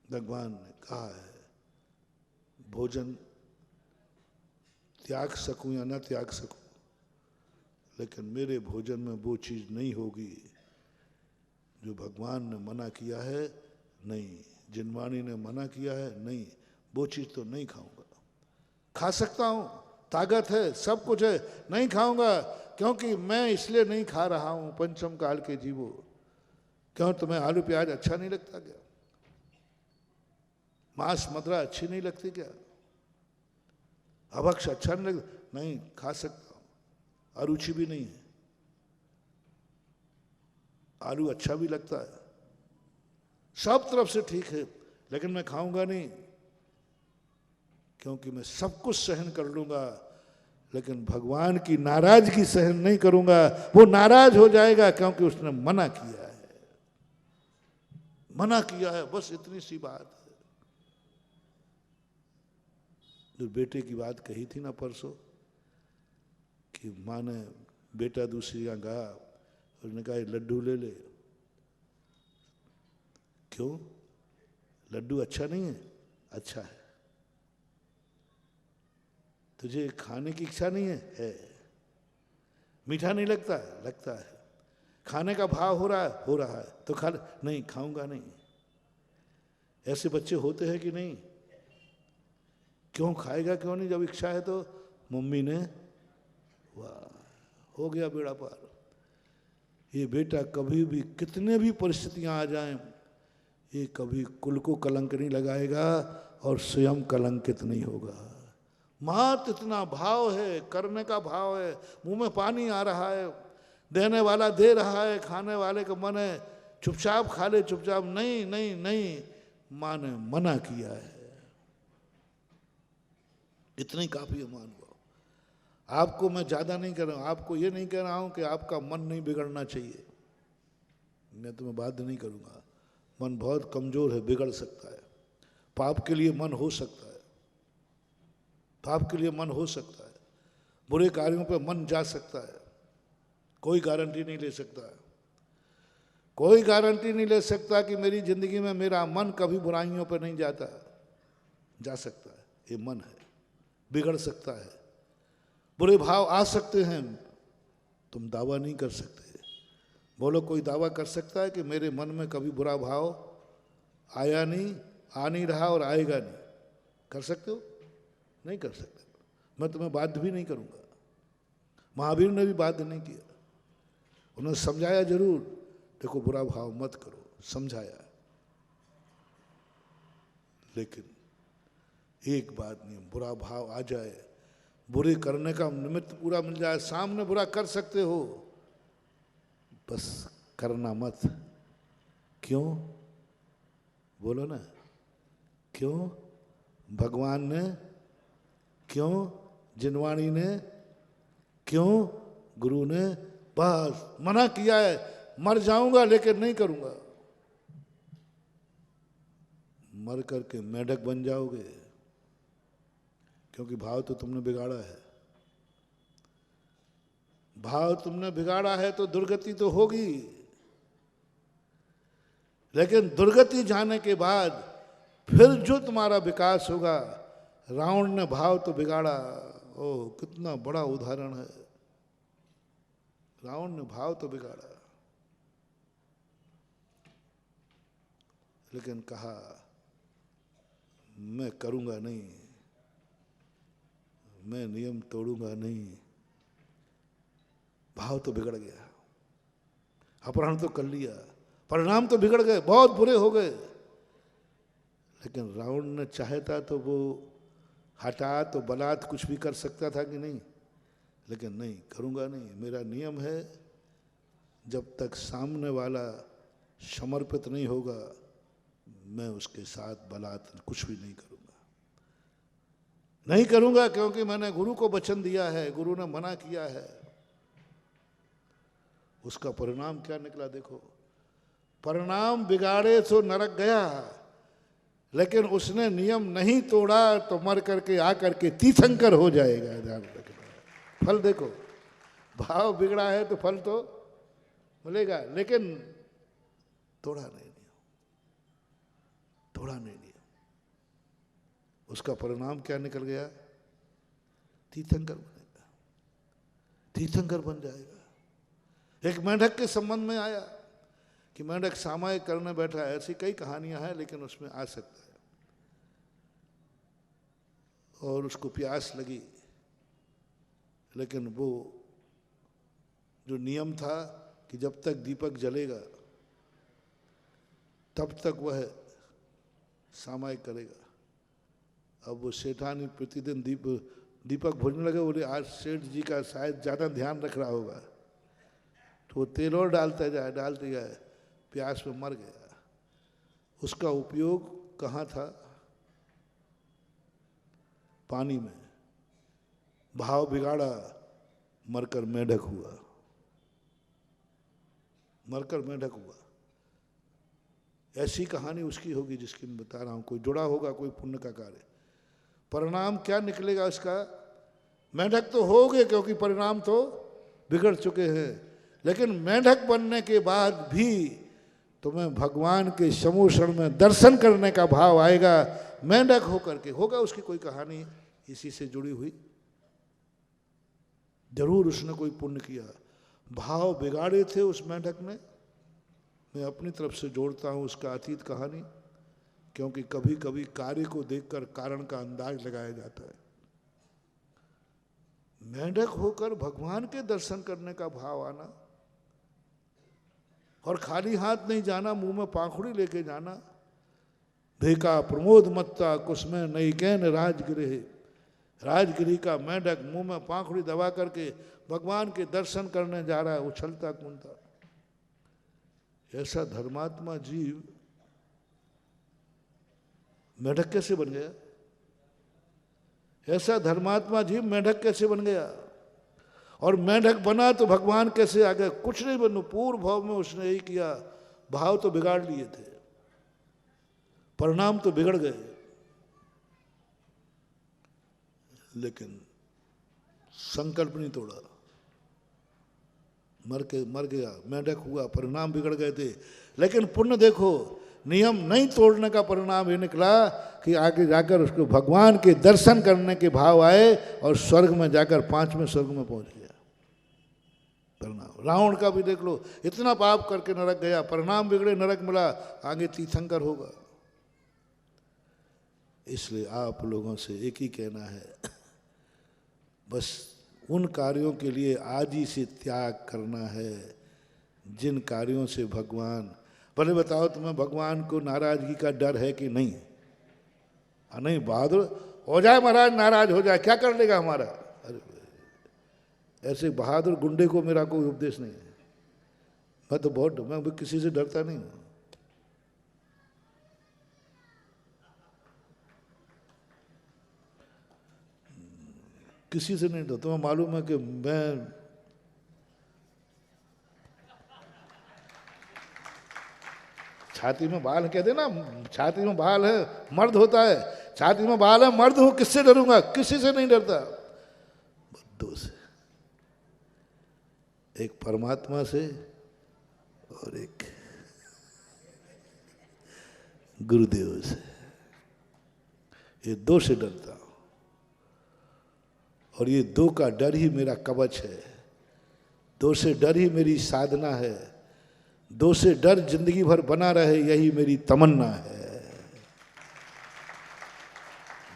भगवान ने कहा है भोजन त्याग सकूं या ना त्याग सकूं, लेकिन मेरे भोजन में वो चीज नहीं होगी जो भगवान ने मना किया है। नहीं, जिनवाणी ने मना किया है, नहीं, वो चीज तो नहीं खाऊंगा। खा सकता हूं, ताकत है, सब कुछ है, नहीं खाऊंगा, क्योंकि मैं इसलिए नहीं खा रहा हूं पंचम काल के जीवो। क्यों, तुम्हें आलू प्याज अच्छा नहीं लगता क्या? मांस मदिरा अच्छी नहीं लगती क्या? अभक्ष अच्छा नहीं लगता? नहीं, खा सकता हूं, अरुचि भी नहीं है। आलू अच्छा भी लगता है, सब तरफ से ठीक है, लेकिन मैं खाऊंगा नहीं, क्योंकि मैं सब कुछ सहन कर लूंगा, लेकिन भगवान की नाराजगी सहन नहीं करूंगा। वो नाराज हो जाएगा क्योंकि उसने मना किया है, मना किया है, बस इतनी सी बात है। जो बेटे की बात कही थी ना परसों, कि माँ ने, बेटा दूसरी जगह गया, उसने कहा लड्डू ले ले। क्यों? लड्डू अच्छा नहीं है? अच्छा है। तुझे खाने की इच्छा नहीं है? है। मीठा नहीं लगता है? लगता है। खाने का भाव हो रहा है? हो रहा है। तो खा, नहीं खाऊंगा नहीं। ऐसे बच्चे होते हैं कि नहीं? क्यों खाएगा क्यों नहीं जब इच्छा है तो? मम्मी ने, वाह, हो गया बेड़ा पार। ये बेटा कभी भी, कितने भी परिस्थितियां आ जाएं, ये कभी कुल को कलंक नहीं लगाएगा और स्वयं कलंकित नहीं होगा। मात इतना भाव है, करने का भाव है, मुंह में पानी आ रहा है, देने वाला दे रहा है, खाने वाले का मन है चुपचाप खा ले, चुपचाप नहीं नहीं नहीं, माँ ने मना किया है। इतनी काफी है मान को। आपको मैं ज्यादा नहीं कह रहा हूं, आपको ये नहीं कह रहा हूं कि आपका मन नहीं बिगड़ना चाहिए, मैं तुम्हें बाध्य नहीं करूंगा। मन बहुत कमजोर है, बिगड़ सकता है, पाप के लिए मन हो सकता है, पाप के लिए मन हो सकता है, बुरे कार्यों पे मन जा सकता है, कोई गारंटी नहीं ले सकता है। कोई गारंटी नहीं ले सकता कि मेरी जिंदगी में मेरा मन कभी बुराइयों पर नहीं जाता। जा सकता है, ये मन है, बिगड़ सकता है, बुरे भाव आ सकते हैं, तुम दावा नहीं कर सकते। बोलो कोई दावा कर सकता है कि मेरे मन में कभी बुरा भाव आया नहीं, आ नहीं रहा और आएगा नहीं? कर सकते हो? नहीं कर सकते। मैं तुम्हें बाध्य भी नहीं करूंगा। महावीर ने भी बाध्य नहीं किया, उन्होंने समझाया जरूर, देखो बुरा भाव मत करो, समझाया, लेकिन एक बात नहीं, बुरा भाव आ जाए, बुरे करने का निमित्त पूरा मिल जाए, सामने बुरा कर सकते हो, बस करना मत। क्यों? बोलो ना, क्यों? भगवान ने, क्यों जिनवाणी ने, क्यों गुरु ने? बस मना किया है, मर जाऊंगा लेकिन नहीं करूंगा। मर करके मेढक बन जाओगे, क्योंकि भाव तो तुमने बिगाड़ा है। भाव तुमने बिगाड़ा है तो दुर्गति तो होगी, लेकिन दुर्गति जाने के बाद फिर जो तुम्हारा विकास होगा, रावण ने भाव तो बिगाड़ा, ओह कितना बड़ा उदाहरण है। रावण ने भाव तो बिगाड़ा, लेकिन कहा मैं करूँगा नहीं, मैं नियम तोड़ूंगा नहीं। भाव तो बिगड़ गया, अपहरण तो कर लिया, परिणाम तो बिगड़ गए, बहुत बुरे हो गए। लेकिन रावण ने चाहता तो वो हठा तो बलात् कुछ भी कर सकता था कि नहीं, लेकिन नहीं, करूँगा नहीं, मेरा नियम है जब तक सामने वाला समर्पित नहीं होगा मैं उसके साथ बलात् कुछ भी नहीं करूँगा, नहीं करूँगा, क्योंकि मैंने गुरु को वचन दिया है, गुरु ने मना किया है। उसका परिणाम क्या निकला देखो, परिणाम बिगाड़े तो नरक गया, लेकिन उसने नियम नहीं तोड़ा तो मर करके आकर के तीर्थंकर हो जाएगा। ध्यान रखना, फल देखो, भाव बिगड़ा है तो फल तो मिलेगा, लेकिन तोड़ा नहीं नियम, तोड़ा नहीं नियम, उसका परिणाम क्या निकल गया, तीर्थंकर बनेगा, तीर्थंकर बन जाएगा। एक मेंढक के संबंध में आया कि मेंढक सामायिक करने बैठा है, ऐसी कई कहानियां हैं लेकिन उसमें आ सकता है। और उसको प्यास लगी, लेकिन वो जो नियम था कि जब तक दीपक जलेगा तब तक वह सामायिक करेगा। अब वो सेठानी प्रतिदिन दीपक भुजने लगे, बोले आज सेठ जी का शायद ज़्यादा ध्यान रख रहा होगा, तो वो तेल और डालते जाए, प्यास में मर गया। उसका उपयोग कहाँ था, पानी में, भाव बिगाड़ा, मरकर मेंढक हुआ, मरकर मेंढक हुआ। ऐसी कहानी उसकी होगी जिसकी मैं बता रहा हूँ, कोई जुड़ा होगा, कोई पुण्य का कार्य। परिणाम क्या निकलेगा उसका, मेंढक तो हो गए क्योंकि परिणाम तो बिगड़ चुके हैं, लेकिन मेंढक बनने के बाद भी तुम्हें भगवान के समूषण में दर्शन करने का भाव आएगा। मेंढक होकर के होगा, उसकी कोई कहानी इसी से जुड़ी हुई, जरूर उसने कोई पुण्य किया, भाव बिगाड़े थे उस मेंढक ने। मैं अपनी तरफ से जोड़ता हूँ उसका अतीत कहानी, क्योंकि कभी कभी कार्य को देखकर कारण का अंदाज लगाया जाता है। मेंढक होकर भगवान के दर्शन करने का भाव आना, और खाली हाथ नहीं जाना, मुंह में पाखुड़ी लेके जाना। भेका प्रमोद मत्ता कुसमें नई कैन राजगिरे, राजगिरी का मेंढक मुंह में पाखुड़ी दबा करके भगवान के दर्शन करने जा रहा है, उछलता कूदता। ऐसा धर्मात्मा जीव मेंढक कैसे बन गया, ऐसा धर्मात्मा जीव मेंढक कैसे बन गया, और मेंढक बना तो भगवान कैसे आ गए। कुछ नहीं बनो, पूर्व भाव में उसने यही किया, भाव तो बिगाड़ लिए थे, परिणाम तो बिगड़ गए, लेकिन संकल्प नहीं तोड़ा, मर गया, मेंढक हुआ, परिणाम बिगड़ गए थे। लेकिन पुण्य देखो, नियम नहीं तोड़ने का परिणाम ये निकला कि आगे जाकर उसको भगवान के दर्शन करने के भाव आए और स्वर्ग में जाकर 5वें स्वर्ग में पहुंच गया। परिणाम रावण का भी देख लो, इतना पाप करके नरक गया, परिणाम बिगड़े, नरक मिला, आगे तीर्थंकर होगा। इसलिए आप लोगों से एक ही कहना है, बस उन कार्यों के लिए आज ही से त्याग करना है जिन कार्यों से भगवान, पहले बताओ तुम्हें भगवान को नाराजगी का डर है कि नहीं? नहीं, बहादुर हो जाए महाराज, नाराज हो जाए, क्या कर लेगा हमारा? अरे ऐसे बहादुर गुंडे को मेरा कोई उपदेश नहीं है। मैं तो बहुत, मैं किसी से डरता नहीं हूँ। किसी से नहीं डरता। तुम्हें मालूम है कि मैं छाती में बाल कहते ना, छाती में बाल है मर्द होता है, छाती में बाल है मर्द हूं, किससे डरूंगा? किसी से नहीं डरता, बुद्धों से, एक परमात्मा से और एक गुरुदेव से, ये दो से डरता हूं, और ये दो का डर ही मेरा कवच है, दो से डर ही मेरी साधना है। दो से डर जिंदगी भर बना रहे, यही मेरी तमन्ना है।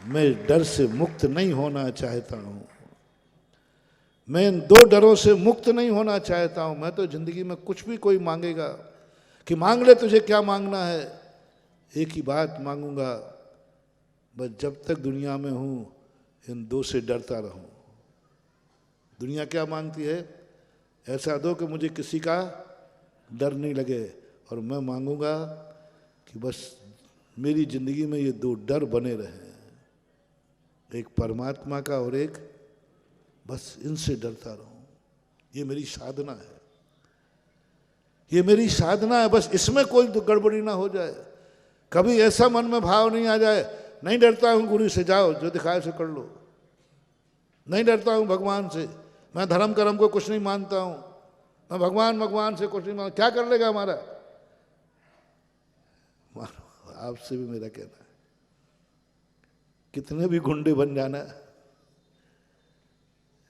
मैं डर से मुक्त नहीं होना चाहता हूं, मैं इन दो डरों से मुक्त नहीं होना चाहता हूं। मैं तो जिंदगी में कुछ भी कोई मांगेगा कि मांग ले, तुझे क्या मांगना है, एक ही बात मांगूंगा, बस जब तक दुनिया में हूं इन दो से डरता रहूं। दुनिया क्या मांगती है? ऐसा दो कि मुझे किसी का डर नहीं लगे, और मैं मांगूंगा कि बस मेरी जिंदगी में ये दो डर बने रहें, एक परमात्मा का और एक, बस इनसे डरता रहूं। ये मेरी साधना है, ये मेरी साधना है। बस इसमें कोई गड़बड़ी ना हो जाए, कभी ऐसा मन में भाव नहीं आ जाए नहीं डरता हूं गुरु से, जाओ जो दिखाए से कर लो, नहीं डरता हूं भगवान से, मैं धर्म कर्म को कुछ नहीं मानता हूं, मैं भगवान से कुछ नहीं मानता, क्या कर लेगा हमारा। आपसे भी मेरा कहना है, कितने भी गुंडे बन जाना,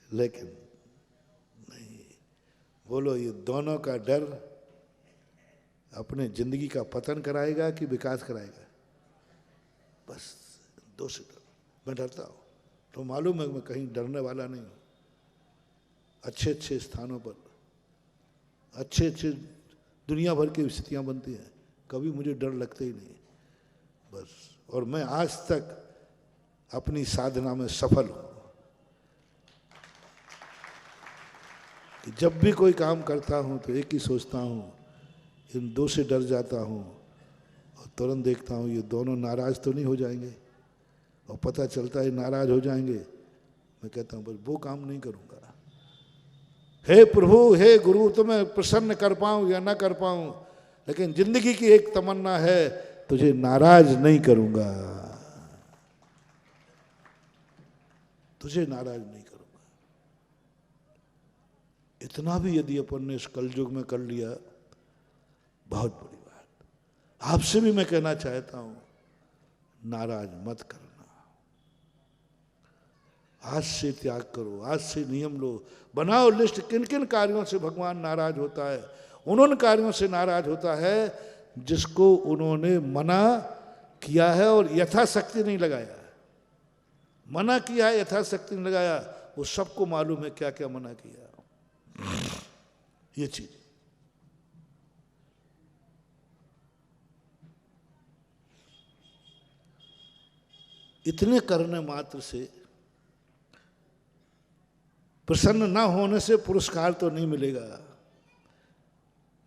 लेकिन नहीं, बोलो ये दोनों का डर अपने जिंदगी का पतन कराएगा कि विकास कराएगा। बस दो से डर, मैं डरता हूं तो मालूम है मैं कहीं डरने वाला नहीं हूं। अच्छे अच्छे स्थानों पर अच्छे अच्छे दुनिया भर की स्थितियां बनती हैं, कभी मुझे डर लगता ही नहीं बस। और मैं आज तक अपनी साधना में सफल हूं कि जब भी कोई काम करता हूं तो एक ही सोचता हूं, इन दो से डर जाता हूं और तुरंत देखता हूं ये दोनों नाराज तो नहीं हो जाएंगे, और पता चलता है नाराज हो जाएंगे, मैं कहता हूं बस वो काम नहीं करूंगा। हे प्रभु, हे गुरु, तुम्हें प्रसन्न कर पाऊं या ना कर पाऊं, लेकिन जिंदगी की एक तमन्ना है, तुझे नाराज नहीं करूंगा, तुझे नाराज नहीं करूंगा। इतना भी यदि अपन ने इस कलयुग में कर लिया, बहुत बड़ी बात। आपसे भी मैं कहना चाहता हूं, नाराज मत करना। आज से त्याग करो, आज से नियम लो, बनाओ लिस्ट किन किन कार्यों से भगवान नाराज होता है। उन कार्यों से नाराज होता है जिसको उन्होंने मना किया है और यथाशक्ति नहीं लगाया। मना किया है, यथाशक्ति नहीं लगाया, वो सबको मालूम है क्या क्या मना किया। ये चीज इतने करने मात्र से, प्रसन्न ना होने से पुरस्कार तो नहीं मिलेगा,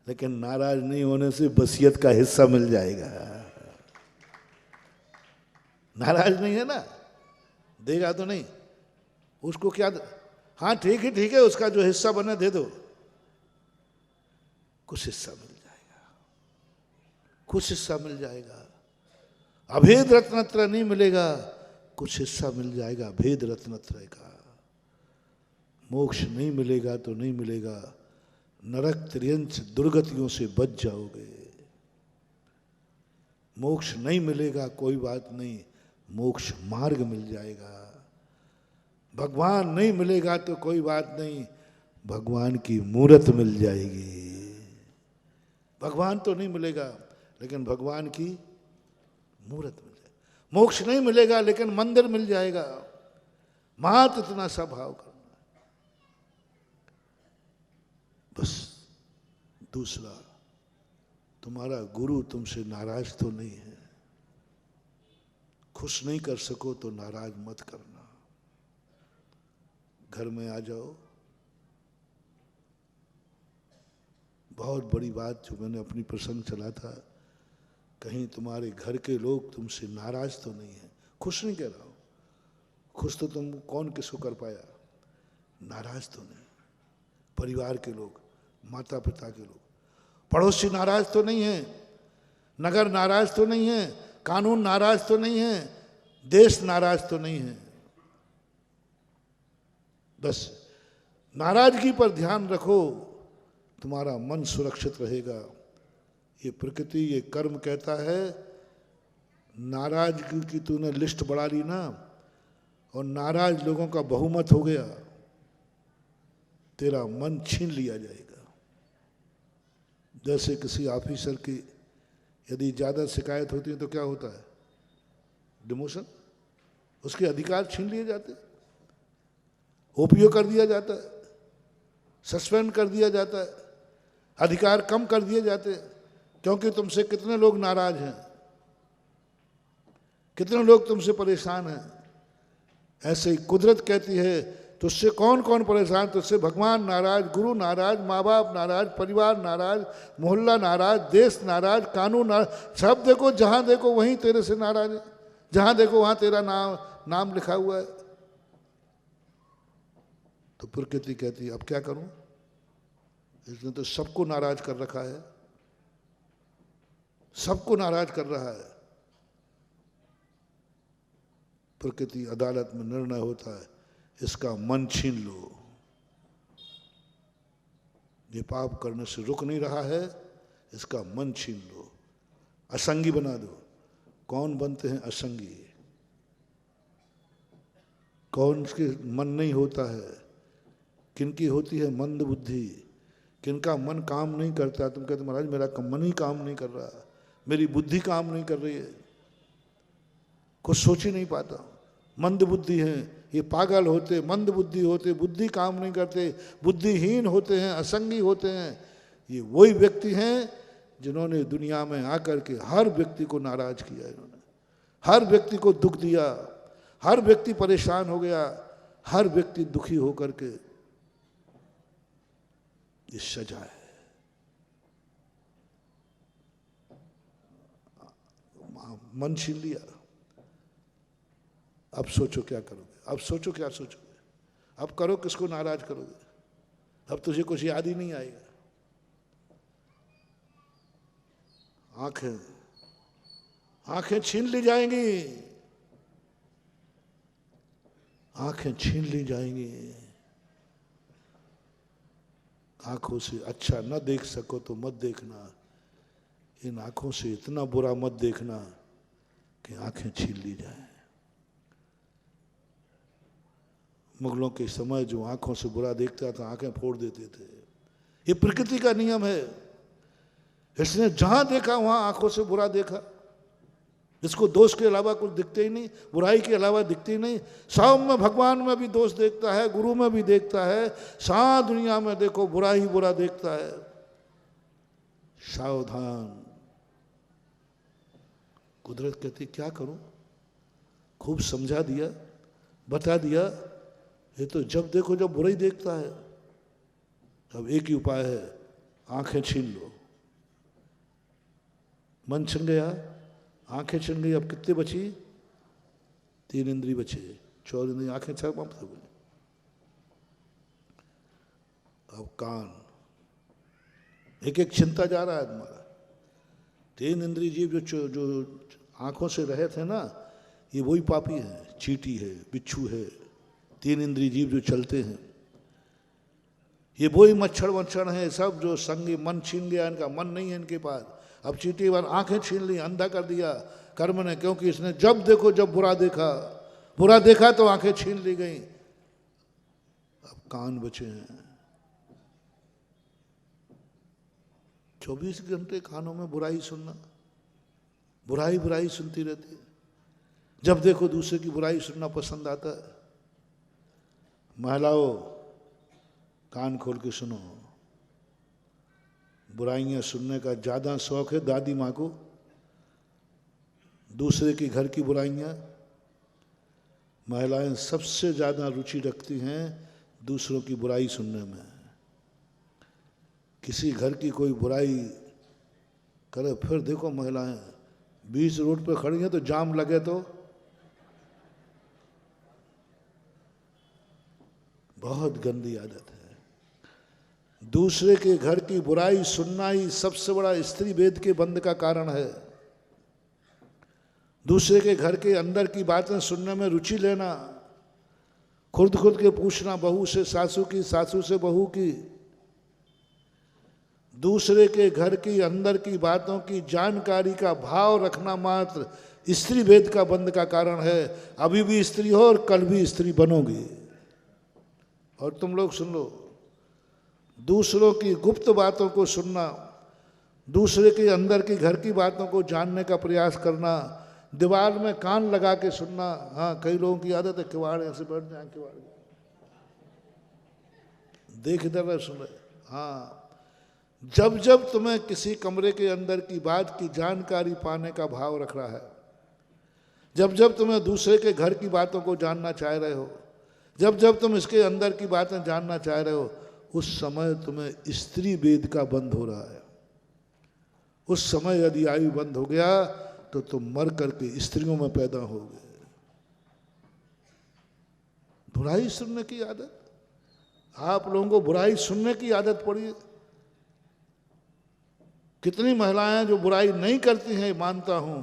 लेकिन नाराज नहीं होने से वसीयत का हिस्सा मिल जाएगा। नाराज नहीं है ना, देगा तो नहीं, उसको क्या, हाँ ठीक है, उसका जो हिस्सा बने दे दो, कुछ हिस्सा मिल जाएगा, कुछ हिस्सा मिल जाएगा। अभेद रत्नत्रय नहीं मिलेगा, कुछ हिस्सा मिल जाएगा भेद रत्नत्रय का। मोक्ष नहीं मिलेगा तो नहीं मिलेगा, नरक त्रियंच दुर्गतियों से बच जाओगे। मोक्ष नहीं मिलेगा कोई बात नहीं, मोक्ष मार्ग मिल जाएगा। भगवान नहीं मिलेगा तो कोई बात नहीं, भगवान की मूर्त मिल जाएगी। भगवान तो नहीं मिलेगा लेकिन भगवान की मूर्त मिल जाएगी। मोक्ष नहीं मिलेगा लेकिन मंदिर मिल जाएगा। मात इतना सा भाव करना। बस दूसरा, तुम्हारा गुरु तुमसे नाराज तो नहीं है, खुश नहीं कर सको तो नाराज मत करना। घर में आ जाओ, बहुत बड़ी बात जो मैंने अपनी प्रसंग चला था, कहीं तुम्हारे घर के लोग तुमसे नाराज तो नहीं है, खुश नहीं कह रहा हूं, खुश तो तुम कौन किसको कर पाया, नाराज तो नहीं। परिवार के लोग, माता पिता के लोग, पड़ोसी नाराज तो नहीं है, नगर नाराज तो नहीं है, कानून नाराज तो नहीं है, देश नाराज तो नहीं है। बस नाराजगी पर ध्यान रखो, तुम्हारा मन सुरक्षित रहेगा। ये प्रकृति, ये कर्म कहता है, नाराजगी की तूने लिस्ट बढ़ा ली ना, और नाराज लोगों का बहुमत हो गया, तेरा मन छीन लिया जाएगा। जैसे किसी ऑफिसर की यदि ज़्यादा शिकायत होती है तो क्या होता है? डिमोशन, उसके अधिकार छीन लिए जाते, ओपीओ कर दिया जाता है, सस्पेंड कर दिया जाता है, अधिकार कम कर दिए जाते हैं। क्योंकि तुमसे कितने लोग नाराज हैं, कितने लोग तुमसे परेशान हैं। ऐसे ही कुदरत कहती है तुझसे कौन कौन परेशान, तुझसे भगवान नाराज, गुरु नाराज, माँ बाप नाराज, परिवार नाराज, मोहल्ला नाराज, देश नाराज, कानून नाराज। सब देखो, जहाँ देखो वहीं तेरे से नाराज है, जहाँ देखो वहाँ तेरा नाम लिखा हुआ है। तो प्रकृति कहती है अब क्या करूं, इसने तो सबको नाराज कर रखा है, सबको नाराज कर रहा है। प्रकृति अदालत में निर्णय होता है, इसका मन छीन लो, ये पाप करने से रुक नहीं रहा है, इसका मन छीन लो, असंगी बना दो। कौन बनते हैं असंगी? कौन के मन नहीं होता है? किनकी होती है मंद बुद्धि, किनका मन काम नहीं करता। तुम कहते महाराज मेरा मन ही काम नहीं कर रहा, मेरी बुद्धि काम नहीं कर रही है, कुछ सोच ही नहीं पाता। मंद बुद्धि है, ये पागल होते, मंद बुद्धि होते, बुद्धि काम नहीं करते, बुद्धिहीन होते हैं, असंगी होते हैं। ये वही व्यक्ति हैं जिन्होंने दुनिया में आकर के हर व्यक्ति को नाराज किया, इन्होंने हर व्यक्ति को दुख दिया, हर व्यक्ति परेशान हो गया, हर व्यक्ति दुखी होकर के। ये सजा है। मन छीन लिया, अब सोचो क्या करोगे, अब सोचो क्या सोचोगे, अब करो किसको नाराज करोगे, अब तुझे कुछ याद ही नहीं आएगा। आंखें छीन ली जाएंगी, आंखें छीन ली जाएंगी। आंखों से अच्छा न देख सको तो मत देखना, इन आंखों से इतना बुरा मत देखना कि आंखें छीन ली जाए। मुगलों के समय जो आंखों से बुरा देखता था आंखें फोड़ देते थे। ये प्रकृति का नियम है। इसने जहां देखा वहां आंखों से बुरा देखा। इसको दोष के अलावा कुछ दिखते ही नहीं, बुराई के अलावा दिखती ही नहीं। सब में भगवान में भी दोष देखता है, गुरु में भी देखता है, सारी दुनिया में देखो बुरा ही बुरा देखता है। सावधान। कुदरत कहती क्या करूं, खूब समझा दिया, बता दिया, ये तो जब देखो जब बुरा ही देखता है। अब एक ही उपाय है, आंखें छीन लो। मन छिन गया, आंखें छिन गई, अब कितने बची? 3 इंद्री बचे, 4 इंद्री, आंखें छह बंद हो गई। अब कान, एक एक चिंता जा रहा है तुम्हारा। 3 इंद्री जीव जो आंखों से रहे थे ना, ये वही पापी है, चींटी है, बिच्छू है। 3 इंद्री जीव जो चलते हैं ये वही मच्छर है, सब जो संगी मन छीन गया, इनका मन नहीं है इनके पास। अब चींटी वाल आंखें छीन ली, अंधा कर दिया कर्म ने, क्योंकि इसने जब देखो जब बुरा देखा तो आंखें छीन ली गई। अब कान बचे हैं, 24 घंटे कानों में बुराई सुनना, बुराई सुनती रहती है। जब देखो दूसरे की बुराई सुनना पसंद आता है। महिलाओं कान खोल के सुनो, बुराइयां सुनने का ज्यादा शौक है दादी माँ को। दूसरे के घर की बुराइयां महिलाएं सबसे ज्यादा रुचि रखती हैं दूसरों की बुराई सुनने में। किसी घर की कोई बुराई करे, फिर देखो महिलाएं बीच रोड पे खड़ी हैं तो जाम लगे तो बहुत गंदी आदत है। दूसरे के घर की बुराई सुनना ही सबसे बड़ा स्त्री भेद के बंध का कारण है। दूसरे के घर के अंदर की बातें सुनने में रुचि लेना, खुद के पूछना, बहू से सासू की, सासू से बहू की। दूसरे के घर की अंदर की बातों की जानकारी का भाव रखना मात्र स्त्री भेद का बंध का कारण है। अभी भी स्त्री हो और कल भी स्त्री बनोगी। और तुम लोग सुन लो, दूसरों की गुप्त बातों को सुनना दूसरे के अंदर की घर की बातों को जानने का प्रयास करना, दीवार में कान लगा के सुनना। हाँ, कई लोगों की आदत है किवाड़ ऐसे बैठ जाए, किवाड़ देख इधर सुन रहे। हाँ, जब जब तुम्हें किसी कमरे के अंदर की बात की जानकारी पाने का भाव रख रहा है, जब जब तुम्हें दूसरे के घर की बातों को जानना चाह रहे हो, जब जब तुम इसके अंदर की बातें जानना चाह रहे हो, उस समय तुम्हें स्त्री वेद का बंद हो रहा है। उस समय यदि आयु बंद हो गया तो तुम मर करके स्त्रियों में पैदा होगे। बुराई सुनने की आदत, आप लोगों को बुराई सुनने की आदत पड़ी है। कितनी महिलाएं जो बुराई नहीं करती हैं मानता हूं,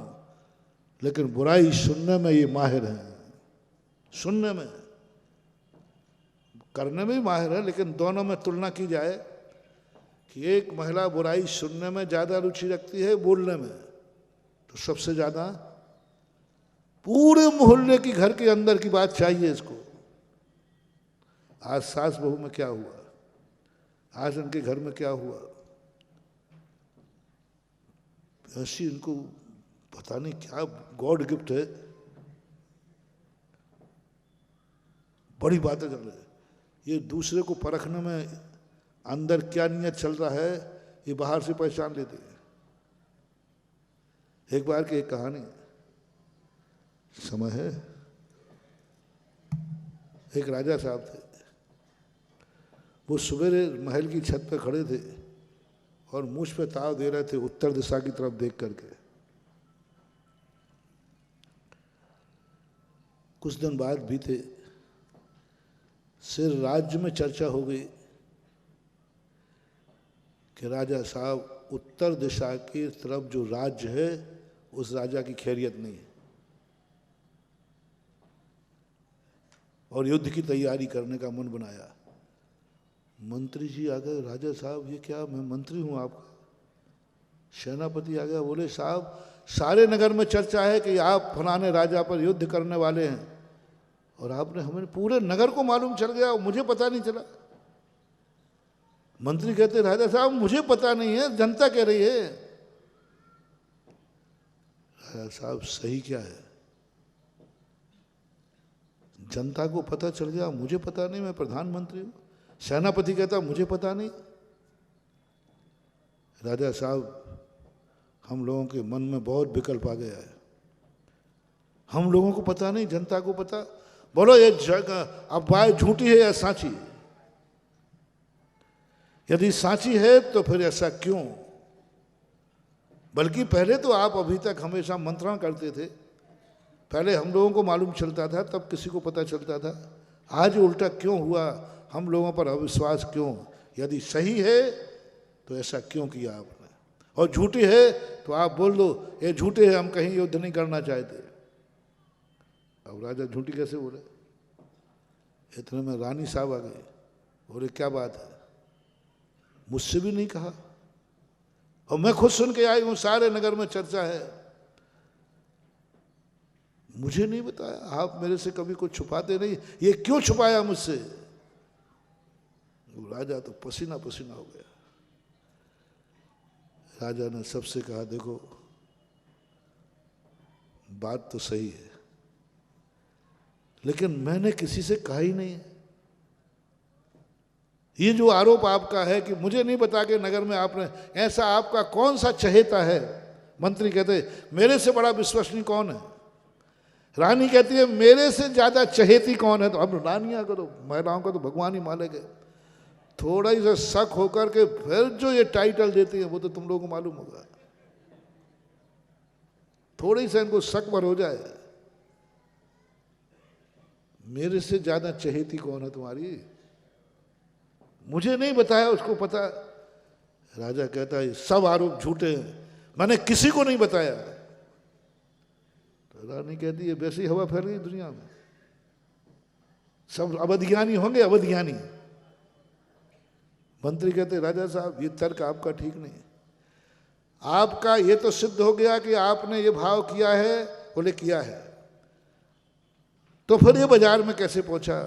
लेकिन बुराई सुनने में ये माहिर हैं। सुनने में, करने में भी माहिर है, लेकिन दोनों में तुलना की जाए कि एक महिला बुराई सुनने में ज़्यादा रुचि रखती है बोलने में, तो सबसे ज़्यादा पूरे मोहल्ले की घर के अंदर की बात चाहिए इसको। आज सास बहू में क्या हुआ, आज उनके घर में क्या हुआ, ऐसी इनको पता नहीं क्या गॉड गिफ्ट है, बड़ी बातें कर रहे हैं। ये दूसरे को परखने में अंदर क्या नियत चल रहा है ये बाहर से पहचान लेते हैं। एक बार की एक कहानी, समय है, एक राजा साहब थे, वो सवेरे महल की छत पे खड़े थे और मुझ पे ताव दे रहे थे उत्तर दिशा की तरफ देख करके। कुछ दिन बाद बीते, सिर राज्य में चर्चा हो गई कि राजा साहब उत्तर दिशा की तरफ जो राज्य है उस राजा की खैरियत नहीं है और युद्ध की तैयारी करने का मन बनाया। मंत्री जी आ गए, राजा साहब ये क्या, मैं मंत्री हूं आपका। सेनापति आ गया, बोले साहब सारे नगर में चर्चा है कि आप फलाने राजा पर युद्ध करने वाले हैं और आपने, हमें पूरे नगर को मालूम चल गया और मुझे पता नहीं चला। मंत्री कहते राजा साहब मुझे पता नहीं है, जनता कह रही है। राजा साहब सही क्या है, जनता को पता चल गया, मुझे पता नहीं, मैं प्रधानमंत्री हूं। सेनापति कहता मुझे पता नहीं। राजा साहब हम लोगों के मन में बहुत विकल्प आ गया है, हम लोगों को पता नहीं, जनता को पता। बोलो ये अब बात झूठी है या साची? यदि साची है तो फिर ऐसा क्यों? बल्कि पहले तो आप अभी तक हमेशा मंत्रणा करते थे, पहले हम लोगों को मालूम चलता था तब किसी को पता चलता था, आज उल्टा क्यों हुआ? हम लोगों पर अविश्वास क्यों? यदि सही है तो ऐसा क्यों किया आपने, और झूठी है तो आप बोल दो ये झूठे है, हम कहीं युद्ध नहीं करना चाहते। अब राजा झूठी कैसे बोले? इतने में रानी साहब आ गए, बोले क्या बात है, मुझसे भी नहीं कहा और मैं खुद सुन के आई हूं, सारे नगर में चर्चा है, मुझे नहीं बताया। आप मेरे से कभी कुछ छुपाते नहीं, ये क्यों छुपाया मुझसे? राजा तो पसीना पसीना हो गया। राजा ने सबसे कहा देखो बात तो सही है, लेकिन मैंने किसी से कहा ही नहीं। ये जो आरोप आपका है कि मुझे नहीं बता के नगर में आपने, ऐसा आपका कौन सा चहेता है? मंत्री कहते मेरे से बड़ा विश्वसनीय कौन है? रानी कहती है मेरे से ज्यादा चहेती कौन है? तो अब रानियां करो, महिलाओं को तो भगवान ही मालिक है। थोड़ा ही सा शक होकर के फिर जो ये टाइटल देती है वो तो तुम लोगों को मालूम होगा। थोड़ी सा इनको शक भर हो जाए, मेरे से ज्यादा चहेती कौन है तुम्हारी? मुझे नहीं बताया, उसको पता। राजा कहता है सब आरोप झूठे हैं, मैंने किसी को नहीं बताया। तो रानी कहती है वैसी हवा फैल गई दुनिया में, सब अवधिज्ञानी होंगे, अवधिज्ञानी। मंत्री कहते राजा साहब ये तर्क आपका ठीक नहीं, आपका ये तो सिद्ध हो गया कि आपने ये भाव किया है। बोले किया है, तो फिर ये बाजार में कैसे पहुंचा?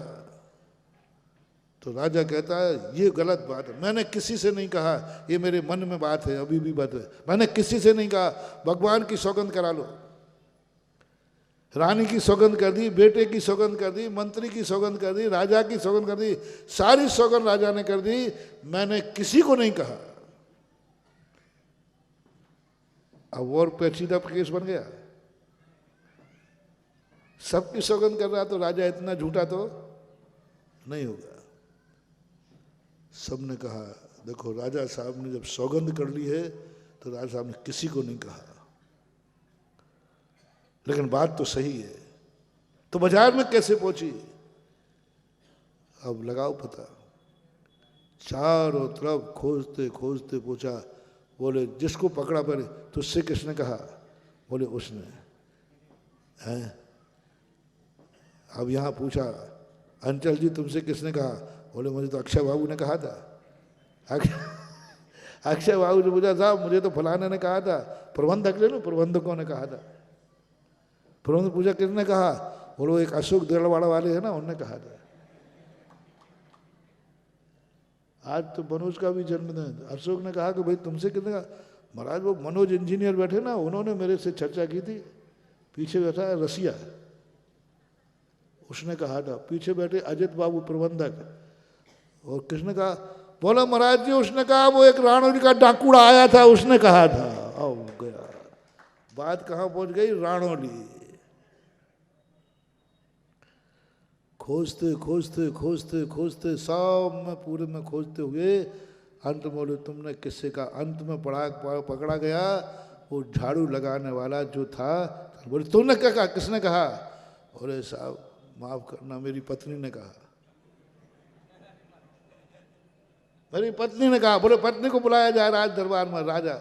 तो राजा कहता है ये गलत बात है, मैंने किसी से नहीं कहा, ये मेरे मन में बात है, अभी भी बात है, मैंने किसी से नहीं कहा, भगवान की सौगंध करा लो। रानी की सौगंध कर दी, बेटे की सौगंध कर दी, मंत्री की सौगंध कर दी, राजा की सौगंध कर दी, सारी सौगंध राजा ने कर दी, मैंने किसी को नहीं कहा। अब और पेचीदा केस बन गया, सबकी सौगंध कर रहा, तो राजा इतना झूठा तो नहीं होगा। सबने कहा देखो राजा साहब ने जब सौगंध कर ली है तो राजा साहब ने किसी को नहीं कहा, लेकिन बात तो सही है। तो बाजार में कैसे पहुंची? अब लगाओ पता। चारों तरफ खोजते खोजते पूछा, बोले जिसको पकड़ा पहले, तुझसे किसने कहा? बोले उसने। हैं? अब यहां पूछा, अंचल जी तुमसे किसने कहा? बोले मुझे तो अक्षय बाबू ने कहा था। अक्षय बाबू ने पूछा, साहब मुझे तो फलाने ने कहा था। प्रबंधक ले लो, प्रबंधकों ने कहा था। प्रबंधक पूछा किसने कहा? बोलो एक अशोक देलवाड़ा वाले है ना, उन्होंने कहा था। आज तो मनोज का भी जन्मदिन, अशोक ने कहा कि भाई तुमसे किसने कहा? महाराज वो मनोज इंजीनियर बैठे ना, उन्होंने मेरे से चर्चा की थी, पीछे बैठा है रसिया, उसने कहा था। पीछे बैठे अजित बाबू प्रबंधक, और किसने कहा? बोला महाराज जी उसने कहा वो एक राणौली का डाकूड़ा आया था, उसने कहा था। आओ गया, बात कहाँ पहुंच गई? राणौली। खोजते खोजते खोजते खोजते सब में पूरे में खोजते हुए अंत में बोले तुमने किससे कहा? अंत में पकड़ा गया वो झाड़ू लगाने वाला जो था। बोले तुमने क्या कहा? किसने कहा? बोले साहब माफ करना, मेरी पत्नी ने कहा। मेरी पत्नी ने कहा। बोले पत्नी को बुलाया जाए राज दरबार में। राजा,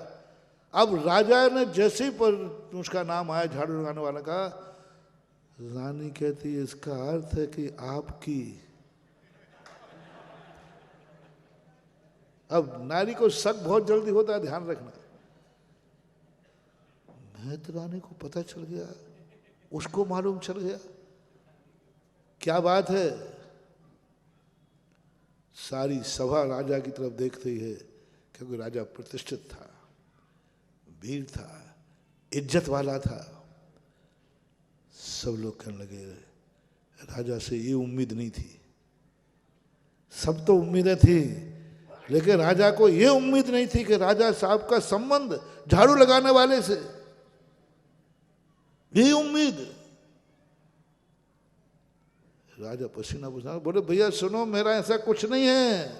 अब राजा ने जैसे ही पर उसका नाम आया झाड़ू लगाने वाला का, रानी कहती है इसका अर्थ है कि आपकी। अब नारी को शक बहुत जल्दी होता है, ध्यान रखना। मैं तो रानी को पता चल गया, उसको मालूम चल गया, क्या बात है? सारी सभा राजा की तरफ देखती है, क्योंकि राजा प्रतिष्ठित था, वीर था, इज्जत वाला था। सब लोग कहने लगे राजा से ये उम्मीद नहीं थी। सब तो उम्मीदें थी, लेकिन राजा को ये उम्मीद नहीं थी कि राजा साहब का संबंध झाड़ू लगाने वाले से। ये उम्मीद। राजा पसीना पसीना, बोले भैया सुनो, मेरा ऐसा कुछ नहीं है।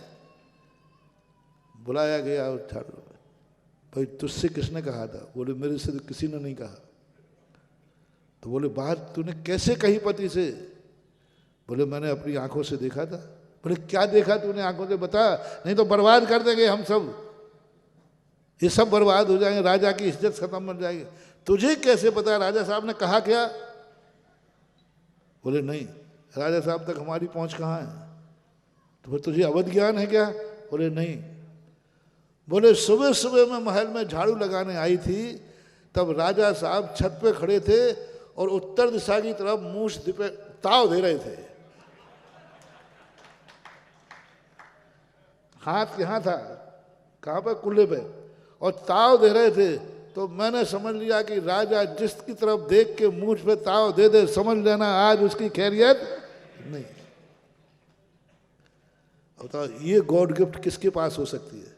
बुलाया गया और झाड़ू, भाई तुझसे किसने कहा था? बोले मेरे से तो किसी ने नहीं कहा। तो बोले बात तूने कैसे कही पति से? बोले मैंने अपनी आंखों से देखा था। बोले क्या देखा तूने आंखों से? बता, नहीं तो बर्बाद कर देंगे हम सब, ये सब बर्बाद हो जाएंगे, राजा की इज्जत खत्म हो जाएगी। तुझे कैसे पता राजा साहब ने कहा क्या? बोले नहीं, राजा साहब तक हमारी पहुंच कहाँ है? तो फिर तुझे अवध ज्ञान है क्या? बोले नहीं। बोले सुबह सुबह मैं महल में झाड़ू लगाने आई थी, तब राजा साहब छत पे खड़े थे और उत्तर दिशा की तरफ मूछ पे ताव दे रहे थे। हाथ यहाँ था, कहाँ पे? कुल्ले पे, और ताव दे रहे थे। तो मैंने समझ लिया कि राजा जिसकी तरफ देख के मूछ पे ताव दे दे, समझ लेना आज उसकी खैरियत नहीं। बताओ ये गॉड गिफ्ट किसके पास हो सकती है?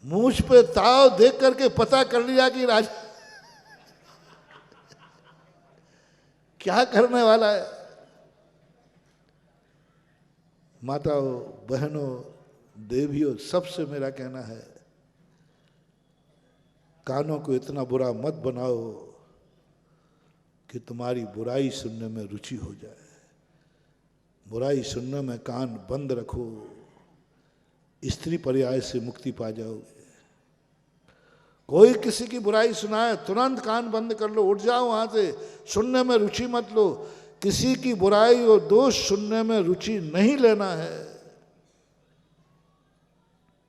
मूछ पे ताव देख करके पता कर लिया कि राजा क्या करने वाला है। माताओं, बहनों, देवियों, सबसे मेरा कहना है, कानों को इतना बुरा मत बनाओ कि तुम्हारी बुराई सुनने में रुचि हो जाए। बुराई सुनने में कान बंद रखो, स्त्री पर्याय से मुक्ति पा जाओगे। कोई किसी की बुराई सुनाए तुरंत कान बंद कर लो, उठ जाओ वहां से, सुनने में रुचि मत लो। किसी की बुराई और दोष सुनने में रुचि नहीं लेना है,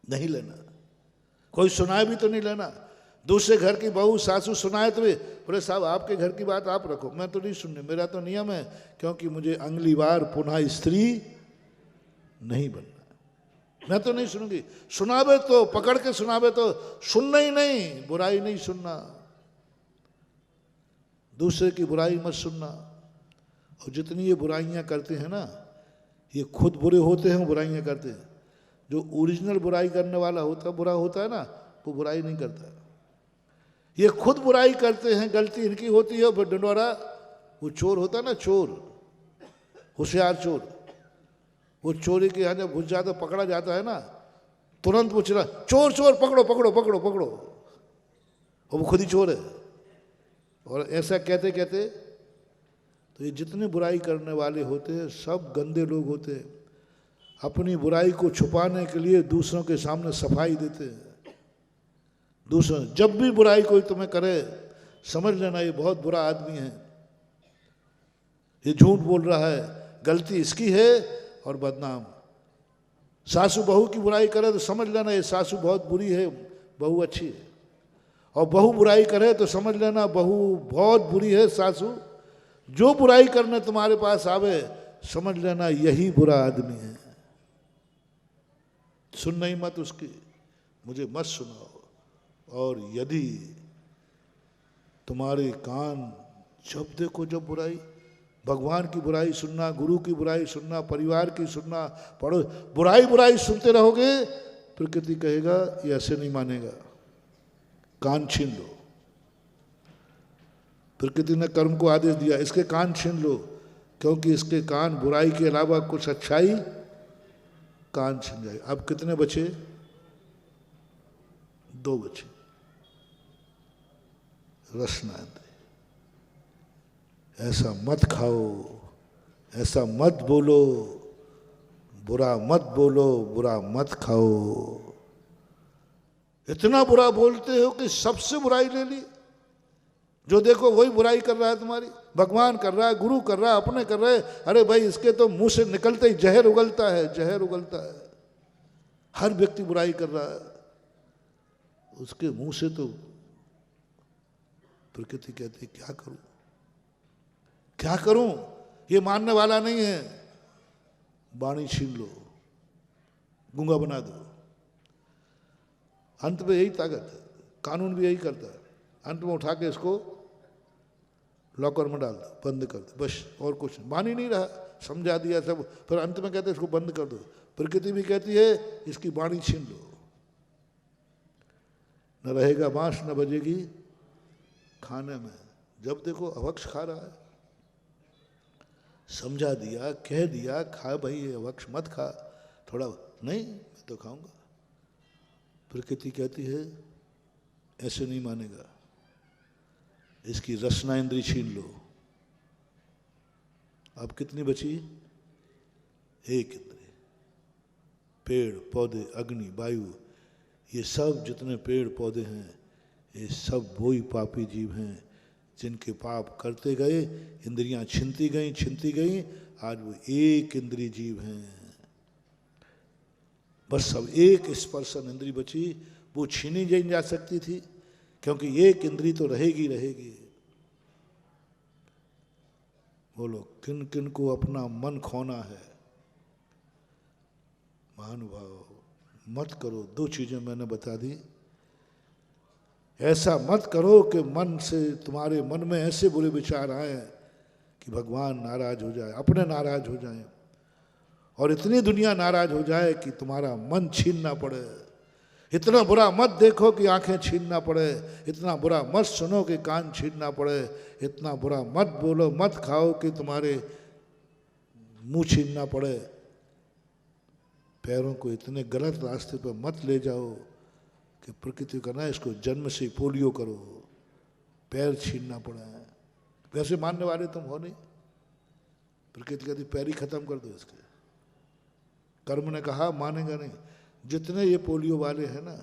नहीं लेना। कोई सुनाए भी तो नहीं लेना। दूसरे घर की बहू सासू सुनाए तो बोले साहब आपके घर की बात आप रखो, मैं तो नहीं सुनने, मेरा तो नियम है, क्योंकि मुझे अगली बार पुनः स्त्री नहीं बनना, मैं तो नहीं सुनूंगी। सुनावे तो पकड़ के सुनावे तो सुनना ही नहीं, बुराई नहीं सुनना, दूसरे की बुराई मत सुनना। और जितनी ये बुराइयां करते हैं ना, ये खुद बुरे होते हैं, बुराइयां करते हैं। जो ओरिजिनल बुराई करने वाला बुरा होता है ना, वो बुराई नहीं करता। ये खुद बुराई करते हैं, गलती इनकी होती है, वो डंडोरा, वो चोर होता है ना, चोर, होशियार चोर, वो चोरी के यहाँ जब घुस जाता पकड़ा जाता है ना, तुरंत वो चिल्ला चोर चोर पकड़ो पकड़ो पकड़ो पकड़ो, और वो खुद ही चोर है। और ऐसा कहते कहते तो ये जितने बुराई करने वाले होते हैं सब गंदे लोग होते हैं, अपनी बुराई को छुपाने के लिए दूसरों के सामने सफाई देते हैं। दूसरों जब भी बुराई कोई तुम्हें करे, समझ लेना ये बहुत बुरा आदमी है, ये झूठ बोल रहा है, गलती इसकी है और बदनाम। सासू बहू की बुराई करे तो समझ लेना ये सासू बहुत बुरी है, बहू अच्छी है। और बहू बुराई करे तो समझ लेना बहू बहुत बुरी है, सासू। जो बुराई करने तुम्हारे पास आवे, समझ लेना यही बुरा आदमी है। सुनना ही मत उसकी, मुझे मत सुनाओ। और यदि तुम्हारे कान जब देखो जब बुराई, भगवान की बुराई सुनना, गुरु की बुराई सुनना, परिवार की सुनना, पड़ोस बुराई बुराई सुनते रहोगे, प्रकृति कहेगा ये ऐसे नहीं मानेगा, कान छीन लो। प्रकृति ने कर्म को आदेश दिया, इसके कान छीन लो, क्योंकि इसके कान बुराई के अलावा कुछ अच्छाई कान छीन जाए। अब कितने बचे? 2 बचे। रसना ऐसा मत खाओ, ऐसा मत बोलो, बुरा मत बोलो, बुरा मत खाओ। इतना बुरा बोलते हो कि सबसे बुराई ले ली, जो देखो वही बुराई कर रहा है तुम्हारी। भगवान कर रहा है, गुरु कर रहा है, अपने कर रहे हैं। अरे भाई इसके तो मुंह से निकलते ही जहर उगलता है, जहर उगलता है। हर व्यक्ति बुराई कर रहा है, उसके मुंह से तो प्रकृति कहती क्या करूं, क्या करूं, ये मानने वाला नहीं है, वाणी छीन लो, गूंगा बना दो। अंत में यही ताकत है, कानून भी यही करता है। अंत में उठा के इसको लॉकर में डाल दो, बंद कर दो, बस और कुछ मान ही नहीं रहा, समझा दिया सब, फिर अंत में कहते इसको बंद कर दो। प्रकृति भी कहती है इसकी वाणी छीन लो, न रहेगा बांस न बजेगी खाने में। जब देखो अवक्ष खा रहा है, समझा दिया, कह दिया, खा भाई ये अवक्ष मत खा, थोड़ा नहीं मैं तो खाऊंगा। प्रकृति कहती है ऐसे नहीं मानेगा, इसकी रसना इंद्री छीन लो। अब कितनी बची? 1 इंद्री। पेड़ पौधे, अग्नि, वायु, ये सब जितने पेड़ पौधे हैं, ये सब वही पापी जीव हैं जिनके पाप करते गए, इंद्रियां छिनती गई, आज वो 1 इंद्री जीव हैं। बस अब 1 स्पर्शन इंद्री बची, वो छीनी नहीं जा सकती थी, क्योंकि 1 इंद्री तो रहेगी रहेगी। बोलो किन किन को अपना मन खोना है? महानुभाव मत करो। 2 चीजें मैंने बता दी। ऐसा मत करो कि मन से तुम्हारे मन में ऐसे बुरे विचार आए कि भगवान नाराज हो जाए, अपने नाराज हो जाए, और इतनी दुनिया नाराज हो जाए कि तुम्हारा मन छीनना पड़े। इतना बुरा मत देखो कि आंखें छीनना पड़े, इतना बुरा मत सुनो कि कान छीनना पड़े, इतना बुरा मत बोलो, मत खाओ कि तुम्हारे मुंह छीनना पड़े। पैरों को इतने गलत रास्ते पर मत ले जाओ कि प्रकृति का ना इसको जन्म से पोलियो करो, पैर छीनना पड़ा है। वैसे मानने वाले तुम हो नहीं, प्रकृति कहती पैर ही खत्म कर दो इसके। कर्म ने कहा मानेगा नहीं। जितने ये पोलियो वाले हैं ना,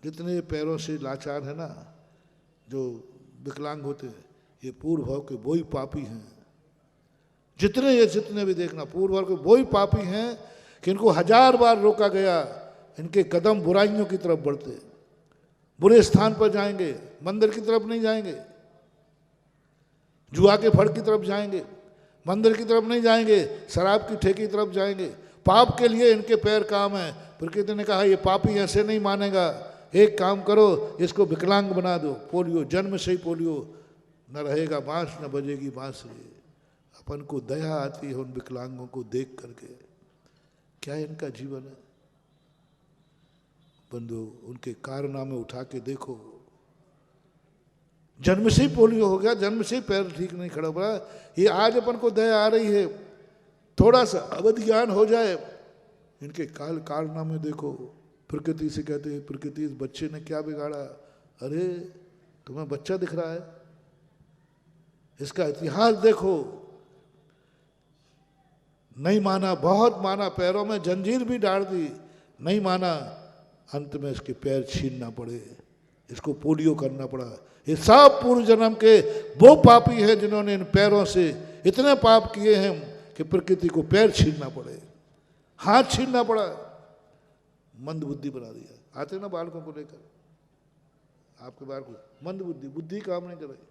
जितने ये पैरों से लाचार है ना, जो विकलांग होते हैं, ये पूर्व भाव के वही पापी हैं। जितने भी देखना पूर्व भाव के वही पापी हैं कि इनको 1000 बार रोका गया, इनके कदम बुराइयों की तरफ बढ़ते। बुरे स्थान पर जाएंगे, मंदिर की तरफ नहीं जाएंगे, जुआ के फड़ की तरफ जाएंगे, मंदिर की तरफ नहीं जाएंगे, शराब की ठेकी की तरफ जाएंगे। पाप के लिए इनके पैर काम है। प्रकृति ने कहा ये पापी ऐसे नहीं मानेगा, एक काम करो, इसको विकलांग बना दो, पोलियो, जन्म से ही पोलियो, न रहेगा बांस न बजेगी बांसुरी। अपन को दया आती है उन विकलांगों को देख करके, क्या इनका जीवन है बंधु। उनके कारनामे उठा के देखो, जन्म से ही पोलियो हो गया, जन्म से ही पैर ठीक नहीं खड़ा पड़ा। ये आज अपन को दया आ रही है, थोड़ा सा अवध ज्ञान हो जाए, इनके कारनामे देखो। प्रकृति से कहते हैं, प्रकृति इस बच्चे ने क्या बिगाड़ा, अरे तुम्हें बच्चा दिख रहा है, इसका इतिहास देखो। नहीं माना, बहुत माना, पैरों में जंजीर भी डाल दी, नहीं माना, अंत में इसके पैर छीनना पड़े, इसको पोलियो करना पड़ा। ये सब पूर्व जन्म के वो पापी हैं जिन्होंने इन पैरों से इतने पाप किए हैं कि प्रकृति को पैर छीनना पड़े, हाथ छीनना पड़ा, मंद बुद्धि बना दिया। आते ना बालकों को लेकर, आपके बाल को मंद बुद्धि, बुद्धि काम नहीं कर रही,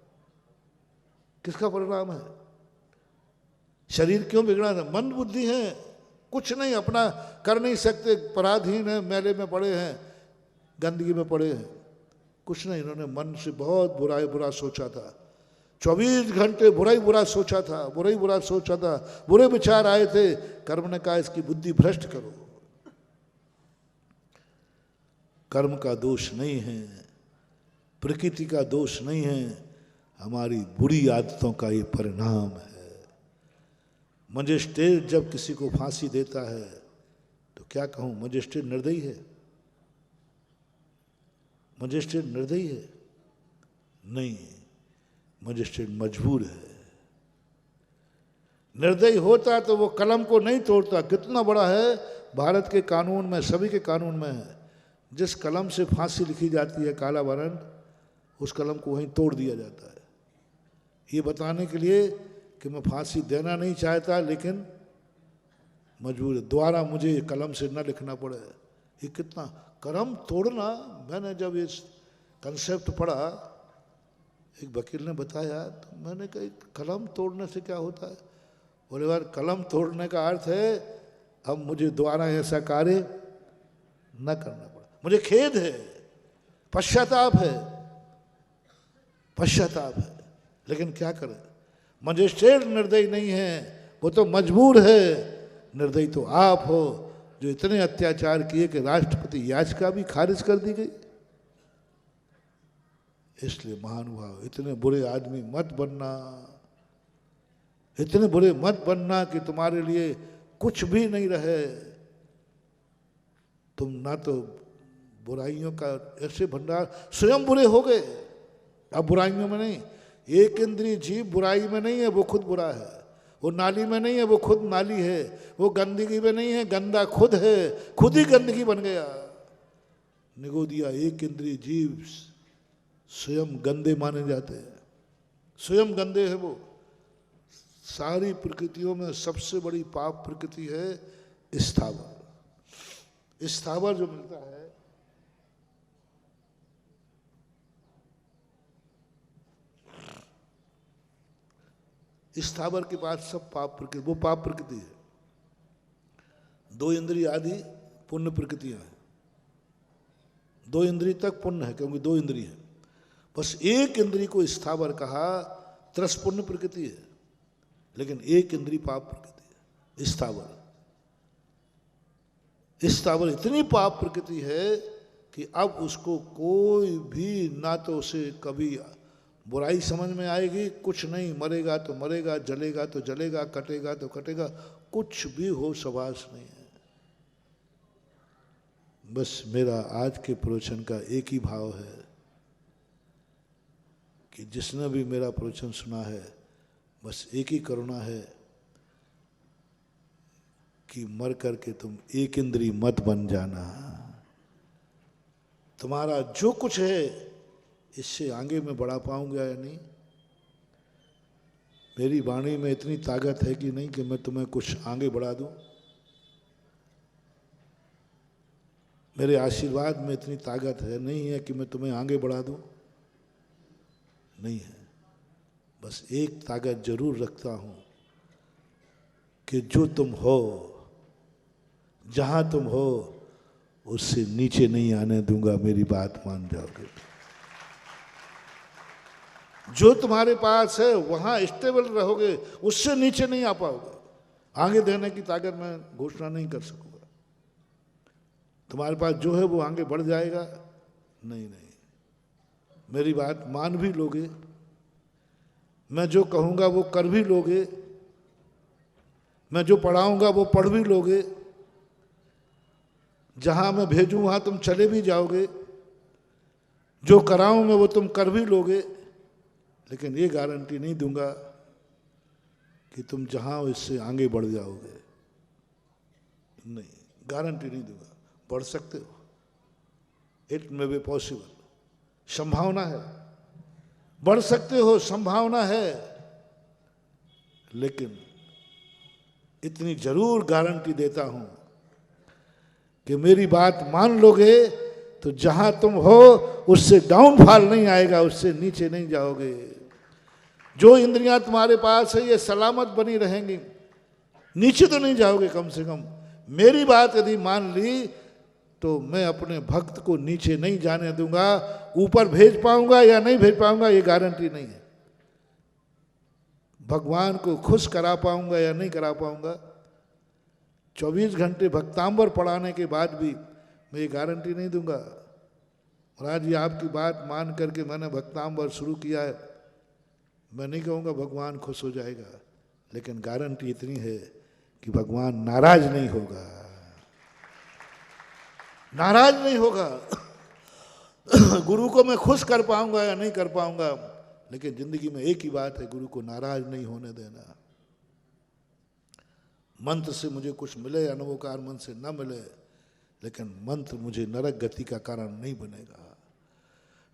किसका परिणाम है? शरीर क्यों बिगड़ा था? मंद बुद्धि है, कुछ नहीं, अपना कर नहीं सकते, पराधीन है, मेले में पड़े हैं, गंदगी में पड़े हैं, कुछ नहीं। इन्होंने मन से बहुत बुरा सोचा था, 24 घंटे बुरा ही बुरा सोचा था, बुरा ही बुरा सोचा था, बुरे विचार आए थे। कर्म ने कहा इसकी बुद्धि भ्रष्ट करो। कर्म का दोष नहीं है, प्रकृति का दोष नहीं है, हमारी बुरी आदतों का ये परिणाम है। मजिस्ट्रेट जब किसी को फांसी देता है तो क्या कहूँ, मजिस्ट्रेट निर्दयी है? मजिस्ट्रेट निर्दयी है? नहीं, मजिस्ट्रेट मजबूर है। निर्दयी होता तो वो कलम को नहीं तोड़ता। कितना बड़ा है, भारत के कानून में, सभी के कानून में है, जिस कलम से फांसी लिखी जाती है, काला वारंट, उस कलम को वहीं तोड़ दिया जाता है। ये बताने के लिए कि मैं फांसी देना नहीं चाहता लेकिन मजबूर है, द्वारा मुझे कलम से न लिखना पड़े। ये कितना कलम तोड़ना। मैंने जब इस कंसेप्ट पढ़ा, एक वकील ने बताया, तो मैंने कहा कलम तोड़ने से क्या होता है? बोले यार, कलम तोड़ने का अर्थ है अब मुझे दोबारा ऐसा कार्य न करना पड़ा। मुझे खेद है, पश्चाताप है, पश्चाताप है, लेकिन क्या करें? मजिस्ट्रेट निर्दयी नहीं है, वो तो मजबूर है। निर्दयी तो आप हो जो इतने अत्याचार किए कि राष्ट्रपति याचिका भी खारिज कर दी गई। इसलिए महानुभाव, इतने बुरे आदमी मत बनना, इतने बुरे मत बनना कि तुम्हारे लिए कुछ भी नहीं रहे। तुम ना तो बुराइयों का ऐसे भंडार, स्वयं बुरे हो गए, अब बुराइयों में नहीं। एक इंद्रिय जीव बुराई में नहीं है, वो खुद बुरा है। वो नाली में नहीं है, वो खुद नाली है। वो गंदगी में नहीं है, गंदा खुद है, खुद ही गंदगी बन गया। निगो दिया, एक इंद्रिय जीव स्वयं गंदे माने जाते हैं, स्वयं गंदे है वो। सारी प्रकृतियों में सबसे बड़ी पाप प्रकृति है स्थावर। स्थावर जो मिलता है, स्थावर के बाद सब पाप प्रकृति, वो पाप प्रकृति है। 2 इंद्रिय आदि पुण्य प्रकृतियां हैं। 2 इंद्रिय तक पुण्य है, क्योंकि 2 इंद्रिय है। बस एक इंद्रिय को स्थावर कहा, त्रस पुण्य प्रकृति है, लेकिन एक इंद्रिय पाप प्रकृति है, स्थावर। स्थावर इतनी पाप प्रकृति है कि अब उसको कोई भी ना तो उसे कभी बुराई समझ में आएगी, कुछ नहीं, मरेगा तो मरेगा, जलेगा तो जलेगा, कटेगा तो कटेगा, कुछ भी हो सवास नहीं है। बस मेरा आज के प्रवचन का एक ही भाव है कि जिसने भी मेरा प्रवचन सुना है, बस एक ही करुणा है कि मर करके तुम एक इंद्रिय मत बन जाना। तुम्हारा जो कुछ है इससे आगे मैं बढ़ा पाऊंगा या नहीं। मेरी वाणी में इतनी ताकत है कि नहीं कि मैं तुम्हें कुछ आगे बढ़ा दूं। मेरे आशीर्वाद में इतनी ताकत है नहीं है कि मैं तुम्हें आगे बढ़ा दूं, नहीं है। बस एक ताकत जरूर रखता हूं कि जो तुम हो, जहां तुम हो, उससे नीचे नहीं आने दूंगा। मेरी बात मान जाओगे? जो तुम्हारे पास है वहां स्टेबल रहोगे, उससे नीचे नहीं आ पाओगे। आगे देने की ताकत मैं घोषणा नहीं कर सकूंगा। तुम्हारे पास जो है वो आगे बढ़ जाएगा, नहीं नहीं। मेरी बात मान भी लोगे, मैं जो कहूंगा वो कर भी लोगे, मैं जो पढ़ाऊंगा वो पढ़ भी लोगे, जहां मैं भेजूं वहां तुम चले भी जाओगे, जो कराऊं मैं वो तुम कर भी लोगे। लेकिन ये गारंटी नहीं दूंगा कि तुम जहां हो इससे आगे बढ़ जाओगे, नहीं, गारंटी नहीं दूंगा। बढ़ सकते हो, इट मे बी पॉसिबल, संभावना है, बढ़ सकते हो, संभावना है, लेकिन इतनी जरूर गारंटी देता हूं कि मेरी बात मान लोगे तो जहां तुम हो उससे डाउनफॉल नहीं आएगा, उससे नीचे नहीं जाओगे। जो इंद्रियां तुम्हारे पास है ये सलामत बनी रहेंगी, नीचे तो नहीं जाओगे। कम से कम मेरी बात यदि मान ली तो मैं अपने भक्त को नीचे नहीं जाने दूंगा। ऊपर भेज पाऊंगा या नहीं भेज पाऊंगा ये गारंटी नहीं है। भगवान को खुश करा पाऊंगा या नहीं करा पाऊंगा, 24 घंटे भक्तांबर पढ़ाने के बाद भी मैं ये गारंटी नहीं दूंगा। महाराज जी आपकी बात मान करके मैंने भक्तांबर शुरू किया है, मैं नहीं कहूँगा भगवान खुश हो जाएगा, लेकिन गारंटी इतनी है कि भगवान नाराज नहीं होगा, नाराज नहीं होगा। गुरु को मैं खुश कर पाऊंगा या नहीं कर पाऊंगा, लेकिन जिंदगी में एक ही बात है, गुरु को नाराज नहीं होने देना। मंत्र से मुझे कुछ मिले या नवोकार मन से न मिले, लेकिन मंत्र मुझे नरक गति का कारण नहीं बनेगा।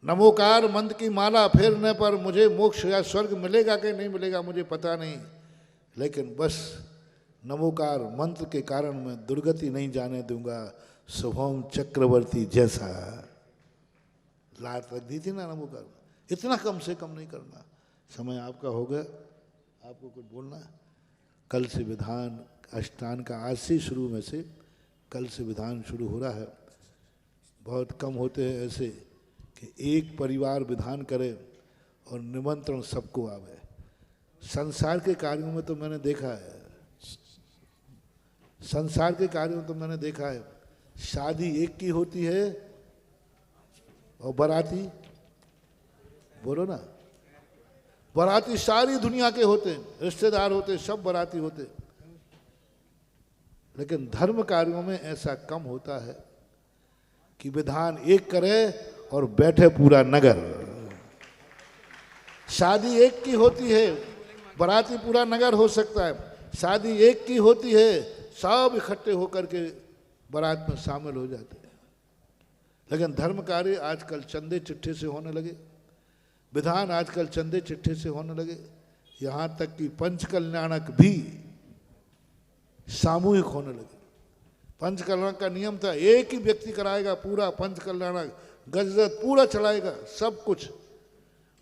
नमोकार मंत्र की माला फेरने पर मुझे मोक्ष या स्वर्ग मिलेगा कि नहीं मिलेगा मुझे पता नहीं, लेकिन बस नमोकार मंत्र के कारण मैं दुर्गति नहीं जाने दूंगा। शुभम चक्रवर्ती जैसा लात रख दी थी ना नमोकार, इतना कम से कम नहीं करना। समय आपका हो गया, आपको कुछ बोलना है? कल से विधान अष्टांग का आज से शुरू में से कल से विधान शुरू हो रहा है। बहुत कम होते हैं ऐसे कि एक परिवार विधान करे और निमंत्रण सबको आवे। संसार के कार्यों में तो मैंने देखा है, संसार के कार्यों में तो मैंने देखा है, शादी एक की होती है और बाराती, बोलो ना, बाराती सारी दुनिया के होते हैं, रिश्तेदार होते, सब बाराती होते। लेकिन धर्म कार्यों में ऐसा कम होता है कि विधान एक करे और बैठे पूरा नगर। शादी एक की होती है, बाराती पूरा नगर हो सकता है। शादी एक की होती है, सब इकट्ठे होकर के बारात में शामिल हो जाते हैं। लेकिन धर्म कार्य आजकल चंदे चिट्ठे से होने लगे, विधान आजकल चंदे चिट्ठे से होने लगे, यहाँ तक कि पंचकल्याणक भी सामूहिक होने लगे। पंचकल्याणक का नियम था एक ही व्यक्ति कराएगा पूरा पंचकल्याणक, गजरत पूरा चलाएगा, सब कुछ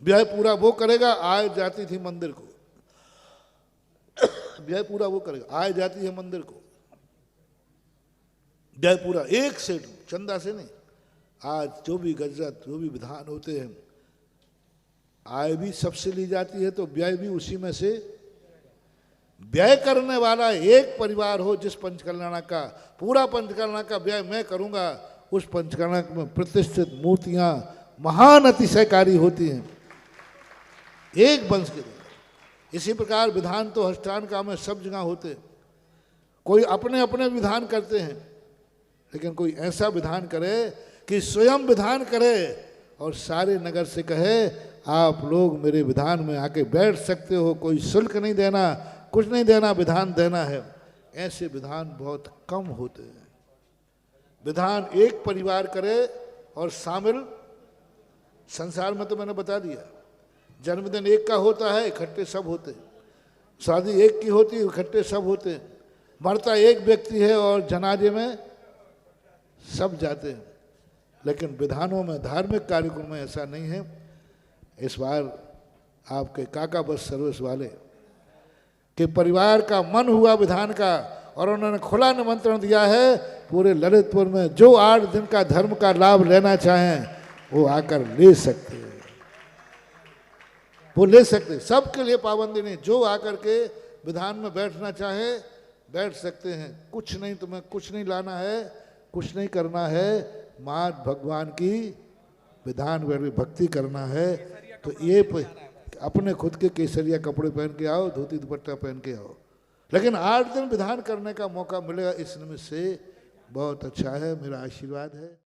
व्यय पूरा वो करेगा। आय जाती थी मंदिर को, व्यय पूरा वो करेगा, आय जाती है मंदिर को, व्यय पूरा एक सेठ, चंदा से नहीं। आज जो भी गजरत जो भी विधान होते हैं, आय भी सबसे ली जाती है तो व्यय भी उसी में से। व्यय करने वाला एक परिवार हो जिस पंचकल्याणक का पूरा पंचकल्याणक का व्यय मैं करूंगा, उस पंचकल्याणक में प्रतिष्ठित मूर्तियां महान अतिशयकारी होती हैं एक वंश के द्वारा। इसी प्रकार विधान तो अष्टांग में सब जगह होते। कोई अपने अपने विधान करते हैं, लेकिन कोई ऐसा विधान करे कि स्वयं विधान करे और सारे नगर से कहे आप लोग मेरे विधान में आके बैठ सकते हो, कोई शुल्क नहीं देना, कुछ नहीं देना, विधान देना है। ऐसे विधान बहुत कम होते हैं। विधान एक परिवार करे और शामिल संसार में तो मैंने बता दिया, जन्मदिन एक का होता है, इकट्ठे सब होते। शादी एक की होती है, इकट्ठे सब होते। मरता एक व्यक्ति है और जनाजे में सब जाते हैं, लेकिन विधानों में, धार्मिक कार्यक्रम में ऐसा नहीं है। इस बार आपके काका बस सर्विस वाले के परिवार का मन हुआ विधान का, और उन्होंने खुला निमंत्रण दिया है पूरे ललितपुर में जो 8 दिन का धर्म का लाभ लेना चाहें वो आकर ले सकते हैं, वो ले सकते हैं। सबके लिए पाबंदी नहीं, जो आकर के विधान में बैठना चाहे बैठ सकते हैं। कुछ नहीं, तुम्हें कुछ नहीं लाना है, कुछ नहीं करना है, मां भगवान की विधान में भक्ति करना है। तो ये अपने खुद के केसरिया कपड़े पहन के आओ, धोती दुपट्टा पहन के आओ, लेकिन 8 दिन विधान करने का मौका मिलेगा, इस निमित्त से बहुत अच्छा है। मेरा आशीर्वाद है।